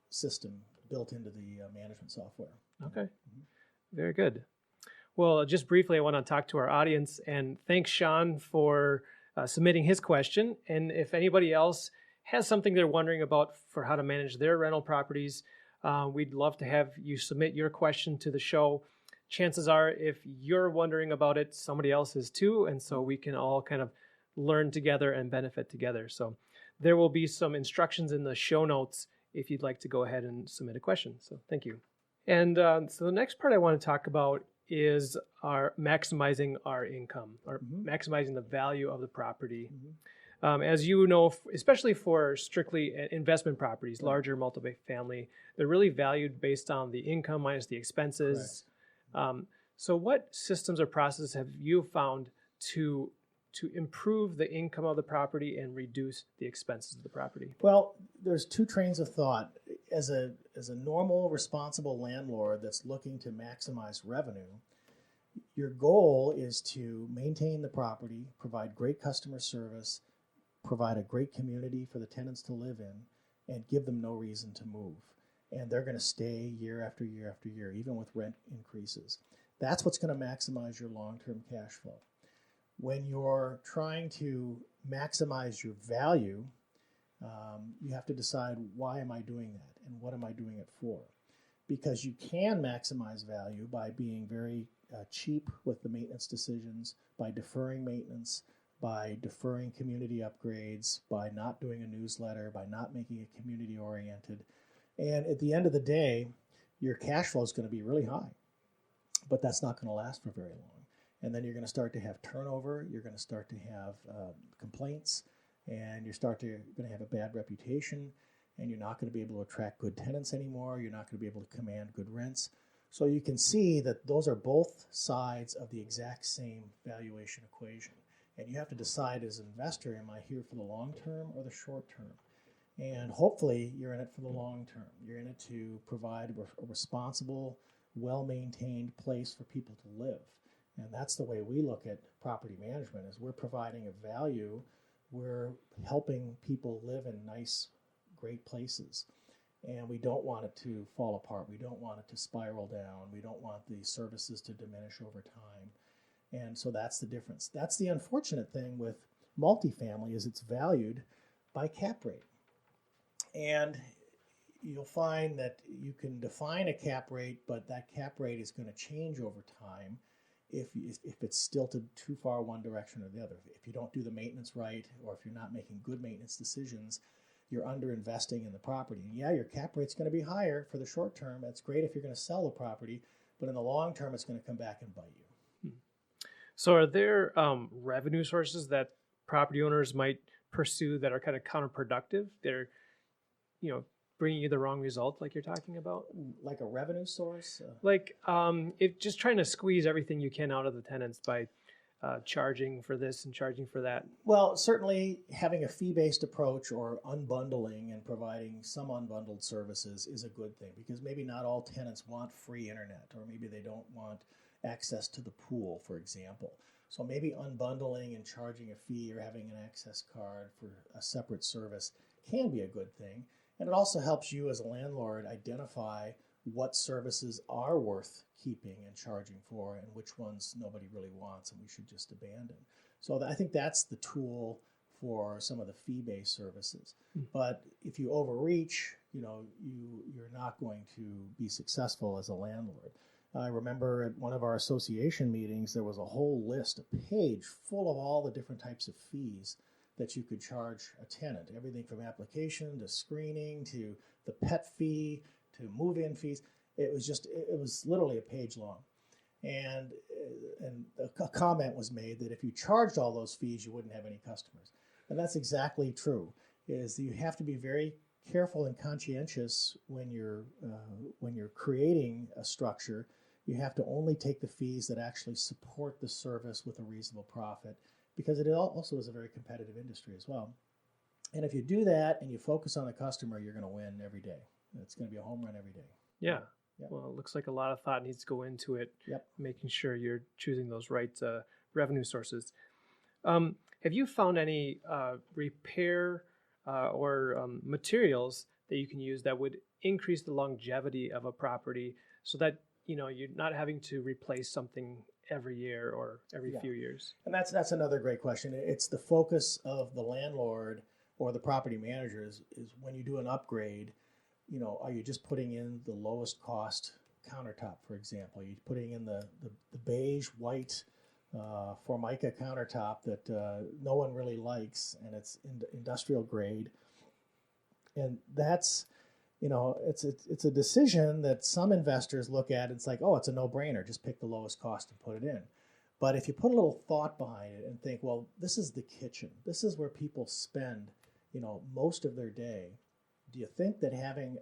system built into the management software. Okay. Mm-hmm. Very good. Well, just briefly, I want to talk to our audience and thank Sean for submitting his question. And if anybody else has something they're wondering about for how to manage their rental properties, we'd love to have you submit your question to the show. Chances are, if you're wondering about it, somebody else is too, and so we can all kind of learn together and benefit together. So there will be some instructions in the show notes if you'd like to go ahead and submit a question. So thank you. And so the next part I want to talk about is maximizing our income, or maximizing the value of the property. As you know, especially for strictly investment properties, larger multifamily, they're really valued based on the income minus the expenses. So what systems or processes have you found to improve the income of the property and reduce the expenses of the property? Well, there's two trains of thought. As a normal, responsible landlord that's looking to maximize revenue, your goal is to maintain the property, provide great customer service, provide a great community for the tenants to live in, and give them no reason to move. And they're going to stay year after year after year, even with rent increases. That's what's going to maximize your long-term cash flow. When you're trying to maximize your value, you have to decide, why am I doing that and what am I doing it for? Because you can maximize value by being very cheap with the maintenance decisions, by deferring maintenance, by deferring community upgrades, by not doing a newsletter, by not making it community-oriented. And at the end of the day, your cash flow is going to be really high, but that's not going to last for very long. And then you're going to start to have turnover, you're going to start to have complaints, and you're going to have a bad reputation, and you're not going to be able to attract good tenants anymore, you're not going to be able to command good rents. So you can see that those are both sides of the exact same valuation equation. And you have to decide as an investor, am I here for the long term or the short term? And hopefully you're in it for the long term. You're in it to provide a responsible, well-maintained place for people to live. And that's the way we look at property management, is we're providing a value. We're helping people live in nice, great places. And we don't want it to fall apart. We don't want it to spiral down. We don't want the services to diminish over time. And so that's the difference. That's the unfortunate thing with multifamily, is it's valued by cap rate. And you'll find that you can define a cap rate, but that cap rate is going to change over time if it's stilted too far one direction or the other. If you don't do the maintenance right, or if you're not making good maintenance decisions, you're underinvesting in the property. And yeah, your cap rate's going to be higher for the short term. That's great if you're going to sell the property, but in the long term, it's going to come back and bite you. So are there revenue sources that property owners might pursue that are kind of counterproductive? They're, bringing you the wrong result, like you're talking about? Like a revenue source? Like if just trying to squeeze everything you can out of the tenants by charging for this and charging for that. Well, certainly having a fee-based approach or unbundling and providing some unbundled services is a good thing, because maybe not all tenants want free internet, or maybe they don't want access to the pool, for example. So maybe unbundling and charging a fee or having an access card for a separate service can be a good thing. And it also helps you as a landlord identify what services are worth keeping and charging for, and which ones nobody really wants and we should just abandon. So I think that's the tool for some of the fee-based services. But if you overreach, you're not going to be successful as a landlord. I remember at one of our association meetings, there was a whole list, a page full of all the different types of fees that you could charge a tenant. Everything from application to screening to the pet fee to move-in fees. It was literally a page long. And a comment was made that if you charged all those fees, you wouldn't have any customers. And that's exactly true, is you have to be very careful and conscientious when you're creating a structure. You have to only take the fees that actually support the service with a reasonable profit, because it also is a very competitive industry as well. And if you do that and you focus on the customer, you're going to win every day. It's going to be a home run every day. Yeah. Yep. Well, it looks like a lot of thought needs to go into it, Yep. making sure you're choosing those right revenue sources. Have you found any repair or materials that you can use that would increase the longevity of a property, so that you're not having to replace something every year or every few years? And that's another great question. It's the focus of the landlord or the property manager is when you do an upgrade, are you just putting in the lowest cost countertop, for example? Are you putting in the beige white Formica countertop that no one really likes, and it's industrial grade? And that's, it's a decision that some investors look at. It's like, oh, it's a no-brainer. Just pick the lowest cost and put it in. But if you put a little thought behind it and think, well, this is the kitchen. This is where people spend, most of their day. Do you think that having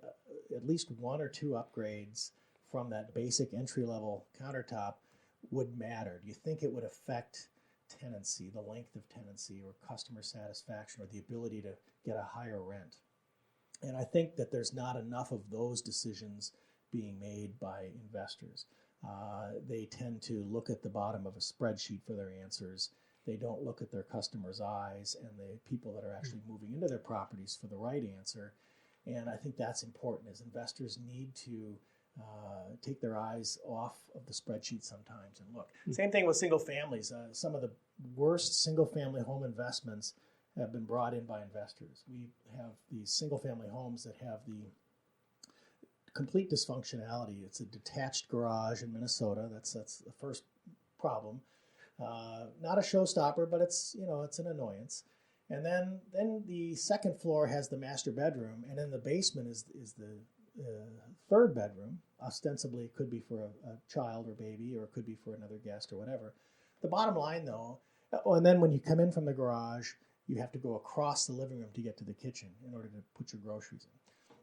at least one or two upgrades from that basic entry-level countertop would matter? Do you think it would affect tenancy, the length of tenancy, or customer satisfaction, or the ability to get a higher rent? And I think that there's not enough of those decisions being made by investors. They tend to look at the bottom of a spreadsheet for their answers. They don't look at their customers' eyes and the people that are actually moving into their properties for the right answer. And I think that's important, is investors need to take their eyes off of the spreadsheet sometimes and look. Same thing with single families. Some of the worst single family home investments have been brought in by investors. We have these single family homes that have the complete dysfunctionality. It's a detached garage in Minnesota. That's the first problem. Not a showstopper, but it's an annoyance. And then the second floor has the master bedroom, and in the basement is the third bedroom. Ostensibly, it could be for a child or baby, or it could be for another guest or whatever. The bottom line, though, and then when you come in from the garage, you have to go across the living room to get to the kitchen in order to put your groceries in.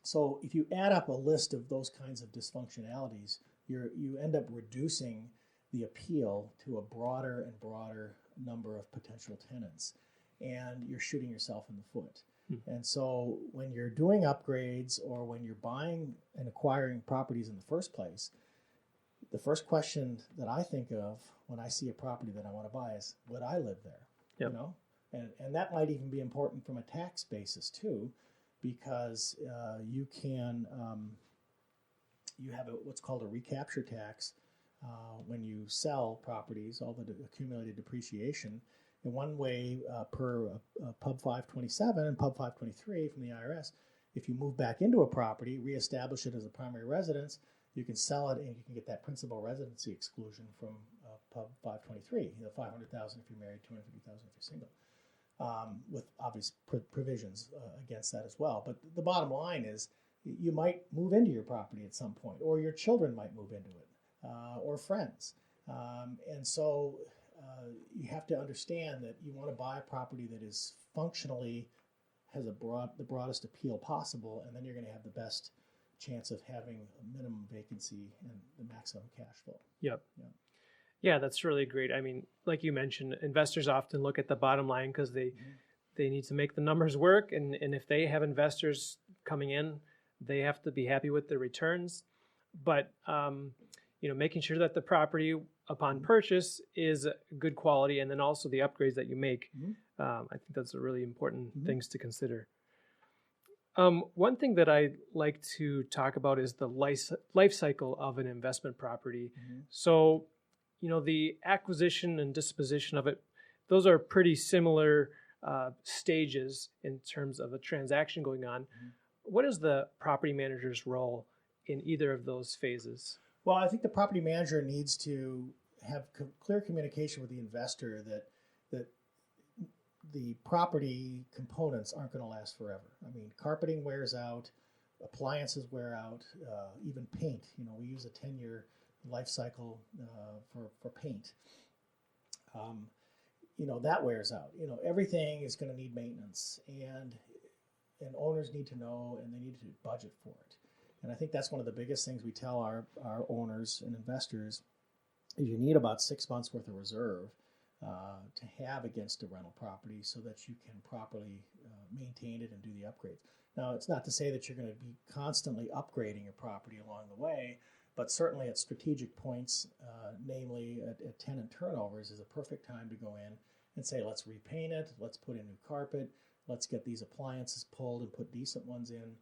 So if you add up a list of those kinds of dysfunctionalities, you end up reducing the appeal to a broader and broader number of potential tenants, and you're shooting yourself in the foot. And so when you're doing upgrades or when you're buying and acquiring properties in the first place, the first question that I think of when I see a property that I want to buy is, would I live there? Yep. You know, and that might even be important from a tax basis too, because you can you have what's called a recapture tax when you sell properties, all the accumulated depreciation. In one way, per Pub 527 and Pub 523 from the IRS, if you move back into a property, reestablish it as a primary residence, you can sell it and you can get that principal residency exclusion from Pub 523, $500,000 if you're married, $250,000 if you're single, with obvious provisions against that as well. But the bottom line is you might move into your property at some point, or your children might move into it, or friends. And so you have to understand that you want to buy a property that is functionally has the broadest appeal possible, and then you're going to have the best chance of having a minimum vacancy and the maximum cash flow. Yep. Yeah, that's really great. I mean, like you mentioned, investors often look at the bottom line because they need to make the numbers work, and if they have investors coming in, they have to be happy with their returns. But making sure that the property upon purchase is good quality, and then also the upgrades that you make. I think that's a really important things to consider. One thing that I like to talk about is the life cycle of an investment property. So, the acquisition and disposition of it, those are pretty similar stages in terms of a transaction going on. What is the property manager's role in either of those phases? Well, I think the property manager needs to have clear communication with the investor that the property components aren't going to last forever. I mean, carpeting wears out, appliances wear out, even paint. We use a 10-year life cycle for paint. That wears out. Everything is going to need maintenance, and owners need to know, and they need to budget for it. And I think that's one of the biggest things we tell our owners and investors is you need about 6 months worth of reserve to have against a rental property so that you can properly maintain it and do the upgrades. Now, it's not to say that you're going to be constantly upgrading your property along the way, but certainly at strategic points, namely at tenant turnovers, is a perfect time to go in and say, let's repaint it, let's put in new carpet, let's get these appliances pulled and put decent ones in.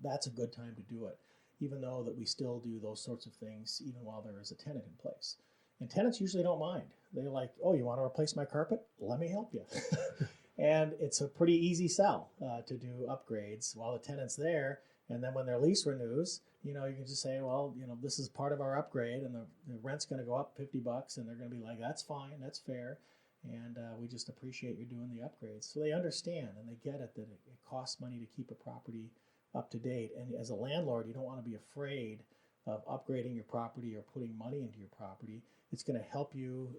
That's a good time to do it, even though that we still do those sorts of things even while there is a tenant in place. And tenants usually don't mind. They're like, oh, you want to replace my carpet? Let me help you. And it's a pretty easy sell to do upgrades while the tenant's there. And then when their lease renews, you can just say, well, this is part of our upgrade, and the rent's going to go up $50, and they're going to be like, that's fine, that's fair, and we just appreciate you doing the upgrades. So they understand and they get it that it costs money to keep a property up to date. And as a landlord, you don't want to be afraid of upgrading your property or putting money into your property. It's going to help you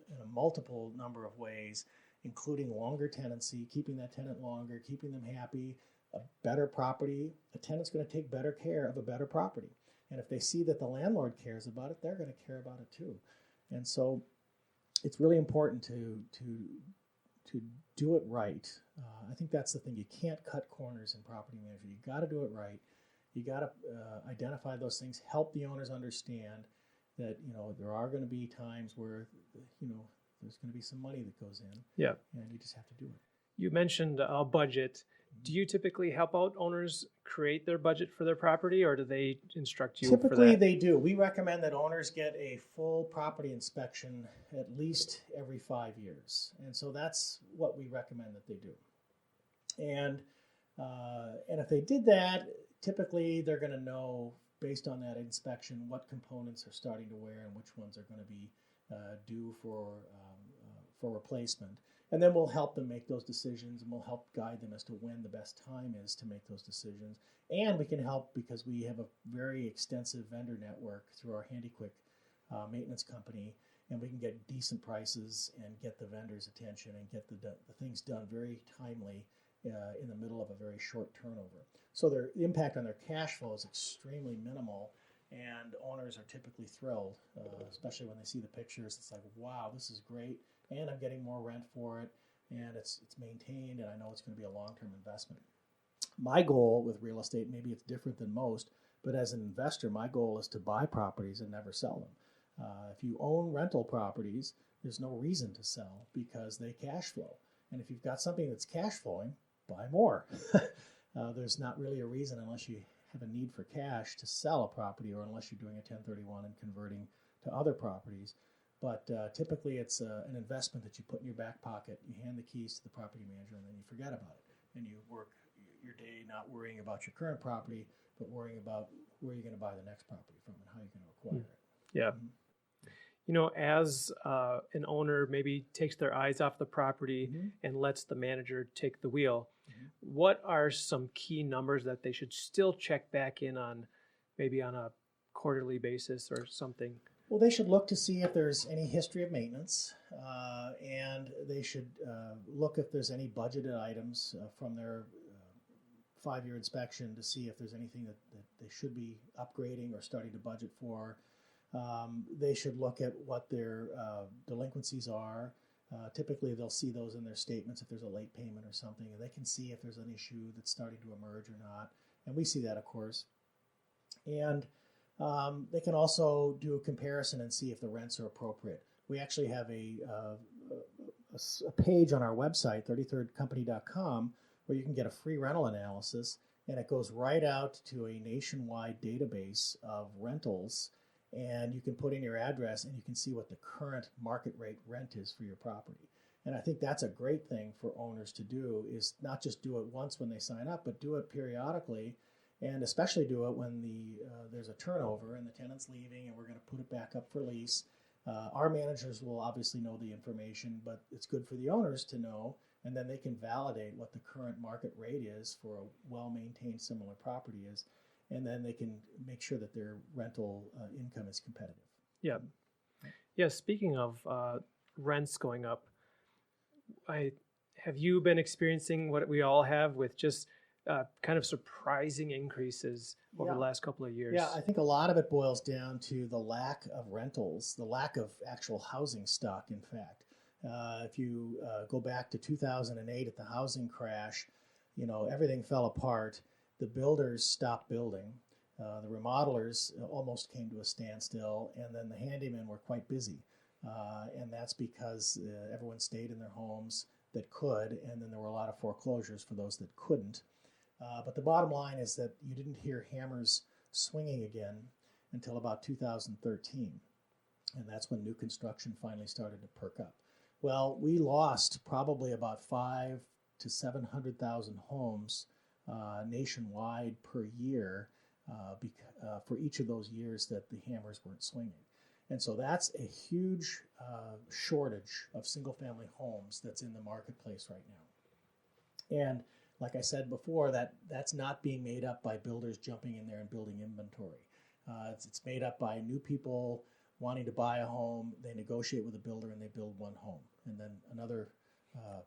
in a multiple number of ways, including longer tenancy, keeping that tenant longer, keeping them happy, a better property. A tenant's going to take better care of a better property. And if they see that the landlord cares about it, they're going to care about it too. And so it's really important to do it right. I think that's the thing. You can't cut corners in property management. You got to do it right. You got to identify those things, help the owners understand that, there are going to be times where, there's going to be some money that goes in. Yeah. And you just have to do it. You mentioned a budget. Do you typically help out owners create their budget for their property, or do they instruct you for that? Typically, they do. We recommend that owners get a full property inspection at least every 5 years. And so that's what we recommend that they do. And if they did that, typically they're going to know, based on that inspection, what components are starting to wear and which ones are going to be due for replacement. And then we'll help them make those decisions, and we'll help guide them as to when the best time is to make those decisions. And we can help because we have a very extensive vendor network through our HandyQuick maintenance company, and we can get decent prices and get the vendor's attention and get the things done very timely in the middle of a very short turnover. So their impact on their cash flow is extremely minimal, and owners are typically thrilled, especially when they see the pictures. It's like, wow, this is great, and I'm getting more rent for it. and it's maintained, and I know it's going to be a long-term investment. My goal with real estate, maybe it's different than most, but as an investor, my goal is to buy properties and never sell them. If you own rental properties, there's no reason to sell because they cash flow. And if you've got something that's cash flowing, buy more. There's not really a reason, unless you have a need for cash, to sell a property, or unless you're doing a 1031 and converting to other properties. But typically it's an investment that you put in your back pocket. You hand the keys to the property manager, and then you forget about it. And you work your day not worrying about your current property, but worrying about where you're going to buy the next property from and how you're going to acquire it. Yeah. You know, as an owner maybe takes their eyes off the property and lets the manager take the wheel, what are some key numbers that they should still check back in on, maybe on a quarterly basis or something? Well, they should look to see if there's any history of maintenance, and they should look if there's any budgeted items from their 5-year inspection to see if there's anything that they should be upgrading or starting to budget for. They should look at what their delinquencies are. Typically, they'll see those in their statements if there's a late payment or something, and they can see if there's an issue that's starting to emerge or not. And we see that, of course. And they can also do a comparison and see if the rents are appropriate. We actually have a page on our website, 33rdcompany.com, where you can get a free rental analysis, and it goes right out to a nationwide database of rentals, and you can put in your address and you can see what the current market rate rent is for your property. And I think that's a great thing for owners to do, is not just do it once when they sign up, but do it periodically, and especially do it when there's a turnover and the tenant's leaving and we're going to put it back up for lease. Our managers will obviously know the information, but it's good for the owners to know, and then they can validate what the current market rate is for a well-maintained similar property is, and then they can make sure that their rental income is competitive. Yeah. Yeah, speaking of rents going up, have you been experiencing what we all have with just kind of surprising increases over the last couple of years? Yeah, I think a lot of it boils down to the lack of rentals, the lack of actual housing stock, in fact. If you go back to 2008 at the housing crash, everything fell apart. The builders stopped building. The remodelers almost came to a standstill, and then the handymen were quite busy. And that's because everyone stayed in their homes that could, and then there were a lot of foreclosures for those that couldn't. But the bottom line is that you didn't hear hammers swinging again until about 2013. And that's when new construction finally started to perk up. Well, we lost probably about 500,000 to 700,000 homes nationwide per year for each of those years that the hammers weren't swinging. And so that's a huge shortage of single-family homes that's in the marketplace right now. And like I said before, that's not being made up by builders jumping in there and building inventory. It's made up by new people wanting to buy a home. They negotiate with a builder and they build one home. And then another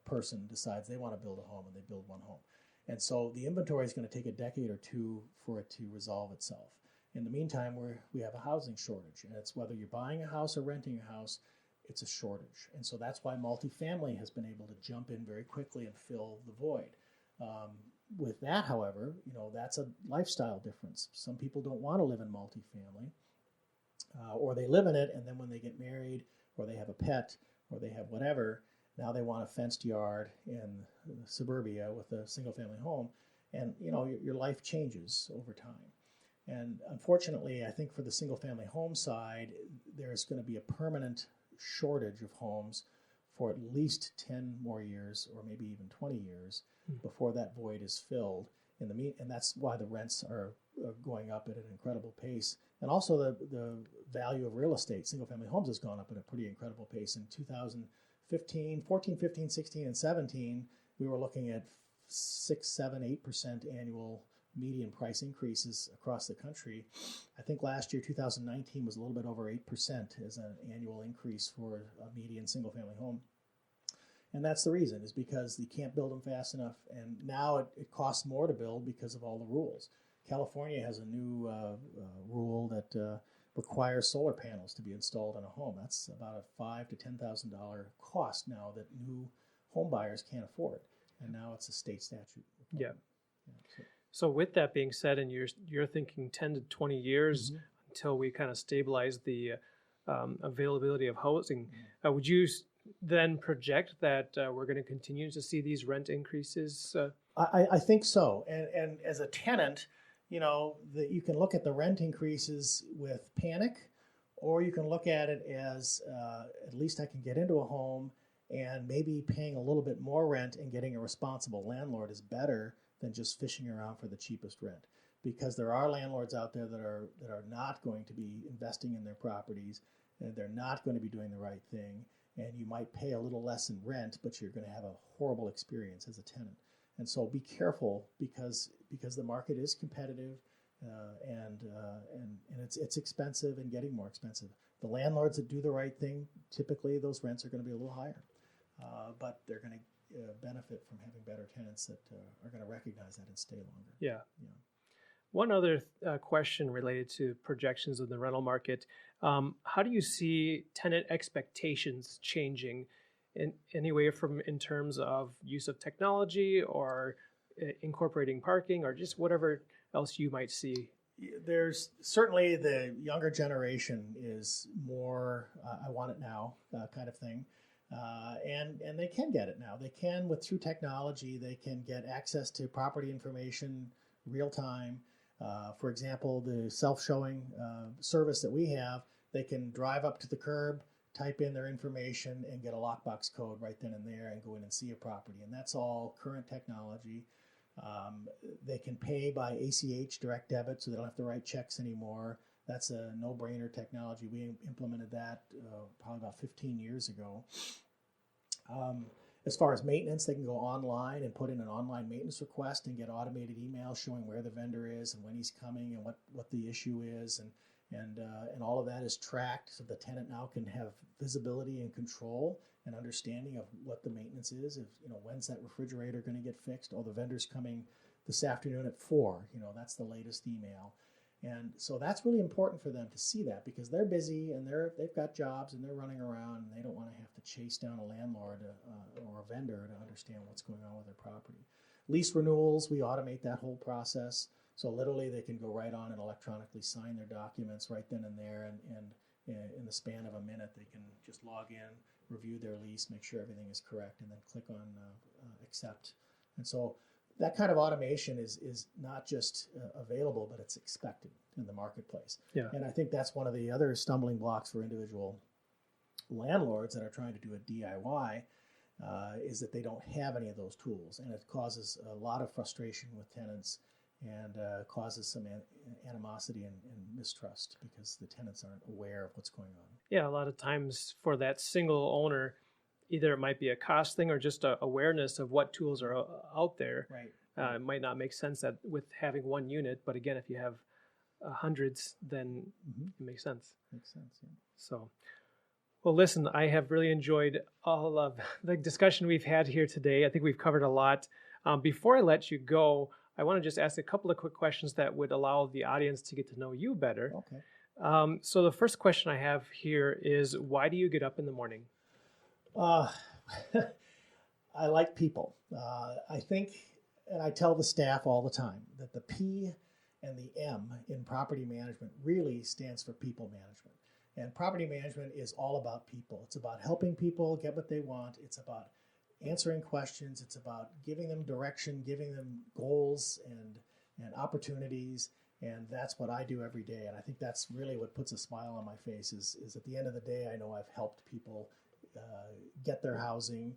person decides they want to build a home and they build one home. And so the inventory is going to take a decade or two for it to resolve itself. In the meantime, we have a housing shortage, and it's whether you're buying a house or renting a house, it's a shortage. And so that's why multifamily has been able to jump in very quickly and fill the void. With that, however, that's a lifestyle difference. Some people don't want to live in multifamily, or they live in it, and then when they get married, or they have a pet, or they have whatever, now they want a fenced yard in suburbia with a single-family home, and your life changes over time. And unfortunately, I think for the single-family home side, there's going to be a permanent shortage of homes for at least 10 more years, or maybe even 20 years, before that void is filled. And that's why the rents are going up at an incredible pace. And also the value of real estate, single-family homes, has gone up at a pretty incredible pace. In 2014, 15, 16, and 17, we were looking at 6, 7, 8% annual median price increases across the country. I think last year, 2019, was a little bit over 8% as an annual increase for a median single-family home. And that's the reason, is because you can't build them fast enough, and now it costs more to build because of all the rules. California has a new rule that requires solar panels to be installed in a home. That's about a $5,000 to $10,000 cost now that new home buyers can't afford. And now it's a state statute. Yeah. Yeah, So with that being said, and you're thinking 10 to 20 years until we kind of stabilize the availability of housing, would you then project that we're going to continue to see these rent increases? I think so. And as a tenant, you can look at the rent increases with panic, or you can look at it as at least I can get into a home, and maybe paying a little bit more rent and getting a responsible landlord is better than just fishing around for the cheapest rent. Because there are landlords out there that are not going to be investing in their properties, and they're not going to be doing the right thing, and you might pay a little less in rent, but you're going to have a horrible experience as a tenant. And so be careful, because the market is competitive, and it's expensive and getting more expensive. The landlords that do the right thing, typically those rents are going to be a little higher, but they're going to benefit from having better tenants that are going to recognize that and stay longer. Yeah. One other question related to projections of the rental market. How do you see tenant expectations changing in terms of use of technology, or incorporating parking, or just whatever else you might see? There's certainly the younger generation is more I want it now kind of thing. And they can get it now. They can, through technology, they can get access to property information real time. For example, the self-showing service that we have, they can drive up to the curb, type in their information, and get a lockbox code right then and there and go in and see a property. And that's all current technology. They can pay by ACH, direct debit, so they don't have to write checks anymore. That's a no-brainer technology. We implemented that probably about 15 years ago. As far as maintenance, they can go online and put in an online maintenance request and get automated emails showing where the vendor is and when he's coming and what the issue is, and all of that is tracked, so the tenant now can have visibility and control and understanding of what the maintenance is. If when's that refrigerator going to get fixed? Oh, the vendor's coming this afternoon at 4. That's the latest email. And so that's really important for them to see that, because they're busy and they've got jobs and they're running around, and they don't want to have to chase down a landlord or a vendor to understand what's going on with their property. Lease renewals, we automate that whole process. So literally they can go right on and electronically sign their documents right then and there, and in the span of a minute they can just log in, review their lease, make sure everything is correct, and then click on accept. And so that kind of automation is not just available, but it's expected in the marketplace. Yeah. And I think that's one of the other stumbling blocks for individual landlords that are trying to do a DIY, is that they don't have any of those tools. And it causes a lot of frustration with tenants, and causes some animosity and mistrust, because the tenants aren't aware of what's going on. Yeah, a lot of times for that single owner, either it might be a cost thing or just a awareness of what tools are out there. Right. It might not make sense that with having one unit, but again, if you have hundreds, then it makes sense. Makes sense, yeah. So, well, listen, I have really enjoyed all of the discussion we've had here today. I think we've covered a lot. Before I let you go, I want to just ask a couple of quick questions that would allow the audience to get to know you better. Okay. So the first question I have here is, why do you get up in the morning? I like people. I think, and I tell the staff all the time, that the P and the M in property management really stands for people management. And property management is all about people. It's about helping people get what they want. It's about answering questions. It's about giving them direction, giving them goals and opportunities. And that's what I do every day. And I think that's really what puts a smile on my face is at the end of the day, I know I've helped people get their housing,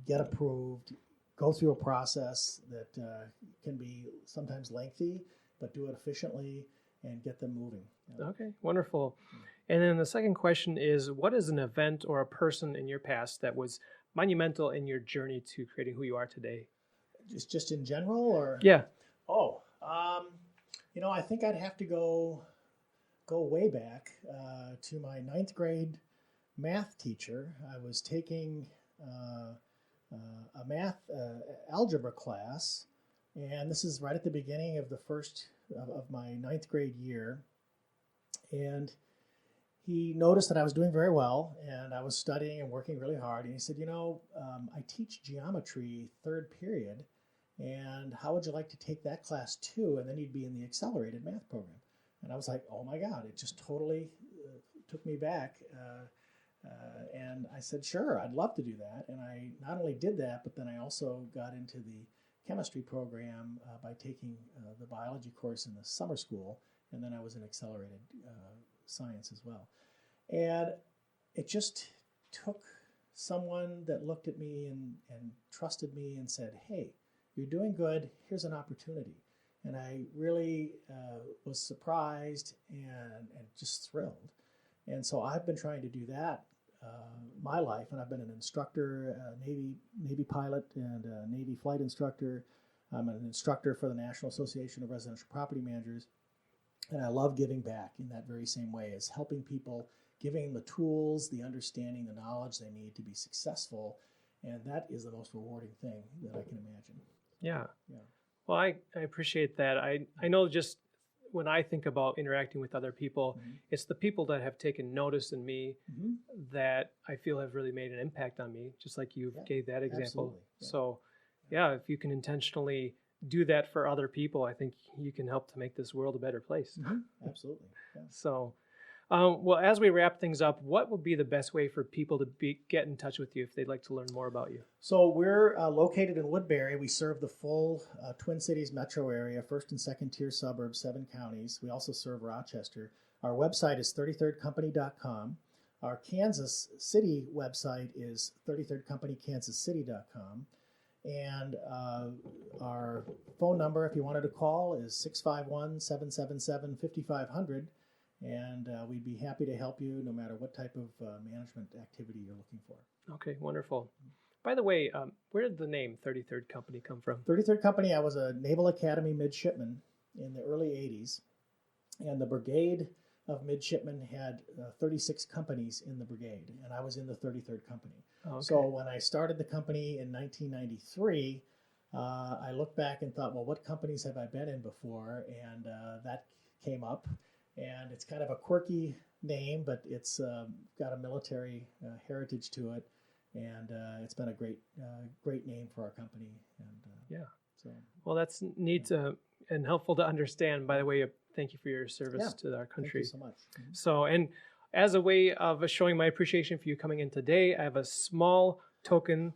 get approved, go through a process that can be sometimes lengthy, but do it efficiently and get them moving. Okay, wonderful. And then the second question is, what is an event or a person in your past that was monumental in your journey to creating who you are today? Just in general, or? Yeah. Oh, I think I'd have to go way back to my 9th grade math teacher. I was taking a math algebra class, and this is right at the beginning of the first of my 9th grade year. And he noticed that I was doing very well, and I was studying and working really hard. And he said, I teach geometry third period, and how would you like to take that class too? And then you'd be in the accelerated math program. And I was like, oh my God, it just totally took me back. And I said, sure, I'd love to do that. And I not only did that, but then I also got into the chemistry program by taking the biology course in the summer school. And then I was in accelerated science as well. And it just took someone that looked at me and trusted me and said, hey, you're doing good, here's an opportunity. And I really was surprised and just thrilled. And so I've been trying to do that my life, and I've been an instructor, Navy pilot and Navy flight instructor. I'm an instructor for the National Association of Residential Property Managers. And I love giving back in that very same way, as helping people, giving them the tools, the understanding, the knowledge they need to be successful. And that is the most rewarding thing that I can imagine. Yeah. Well, I appreciate that. I know just when I think about interacting with other people, it's the people that have taken notice in me that I feel have really made an impact on me, just like you gave that example. Yeah. So, if you can intentionally do that for other people, I think you can help to make this world a better place. Absolutely. Yeah. So, well, as we wrap things up, what would be the best way for people to get in touch with you if they'd like to learn more about you? So we're located in Woodbury. We serve the full Twin Cities metro area, first and second tier suburbs, 7 counties. We also serve Rochester. Our website is 33rdcompany.com. Our Kansas City website is 33rdcompanykansascity.com. And our phone number, if you wanted to call, is 651-777-5500. And we'd be happy to help you no matter what type of management activity you're looking for. Okay, wonderful. By the way, where did the name 33rd Company come from? 33rd Company, I was a Naval Academy midshipman in the early 80s. And the brigade of midshipmen had 36 companies in the brigade, and I was in the 33rd Company. Okay. So when I started the company in 1993, I looked back and thought, well, what companies have I been in before? And that came up. And it's kind of a quirky name, but it's got a military heritage to it, and it's been a great name for our company. And well, that's neat and helpful to understand. By the way, thank you for your service to our country. Thank you so much. So, and as a way of showing my appreciation for you coming in today, I have a small token,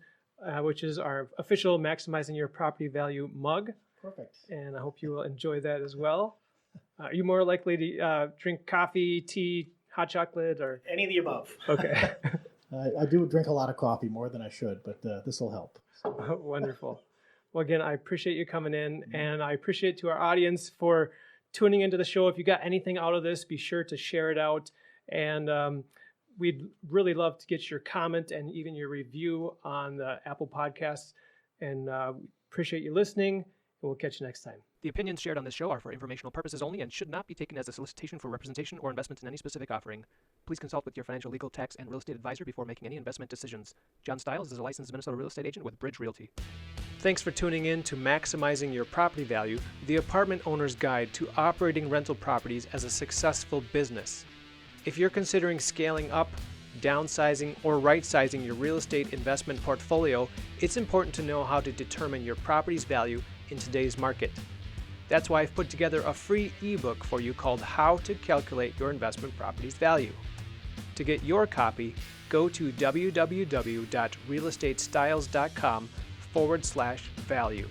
which is our official Maximizing Your Property Value mug. Perfect. And I hope you will enjoy that as well. Are you more likely to drink coffee, tea, hot chocolate, or any of the above? Okay. I do drink a lot of coffee, more than I should, but this will help. Wonderful. Well, again, I appreciate you coming in, and I appreciate to our audience for tuning into the show. If you got anything out of this, be sure to share it out, and we'd really love to get your comment and even your review on the Apple Podcasts, and appreciate you listening, and we'll catch you next time. The opinions shared on this show are for informational purposes only and should not be taken as a solicitation for representation or investment in any specific offering. Please consult with your financial, legal, tax, and real estate advisor before making any investment decisions. John Stiles is a licensed Minnesota real estate agent with Bridge Realty. Thanks for tuning in to Maximizing Your Property Value, the apartment owner's guide to operating rental properties as a successful business. If you're considering scaling up, downsizing, or right-sizing your real estate investment portfolio, it's important to know how to determine your property's value in today's market. That's why I've put together a free ebook for you called How to Calculate Your Investment Property's Value. To get your copy, go to www.realestatestyles.com/value.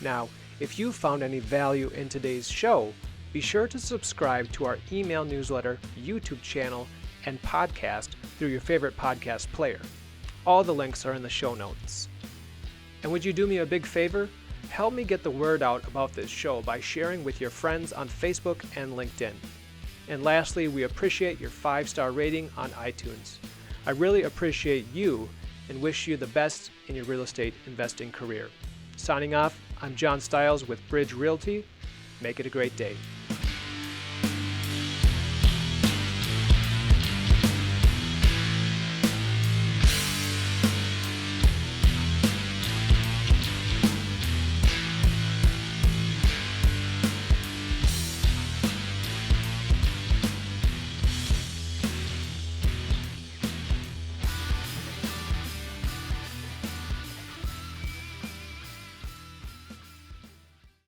Now, if you found any value in today's show, be sure to subscribe to our email newsletter, YouTube channel, and podcast through your favorite podcast player. All the links are in the show notes. And would you do me a big favor? Help me get the word out about this show by sharing with your friends on Facebook and LinkedIn. And lastly, we appreciate your 5-star rating on iTunes. I really appreciate you and wish you the best in your real estate investing career. Signing off, I'm John Stiles with Bridge Realty. Make it a great day.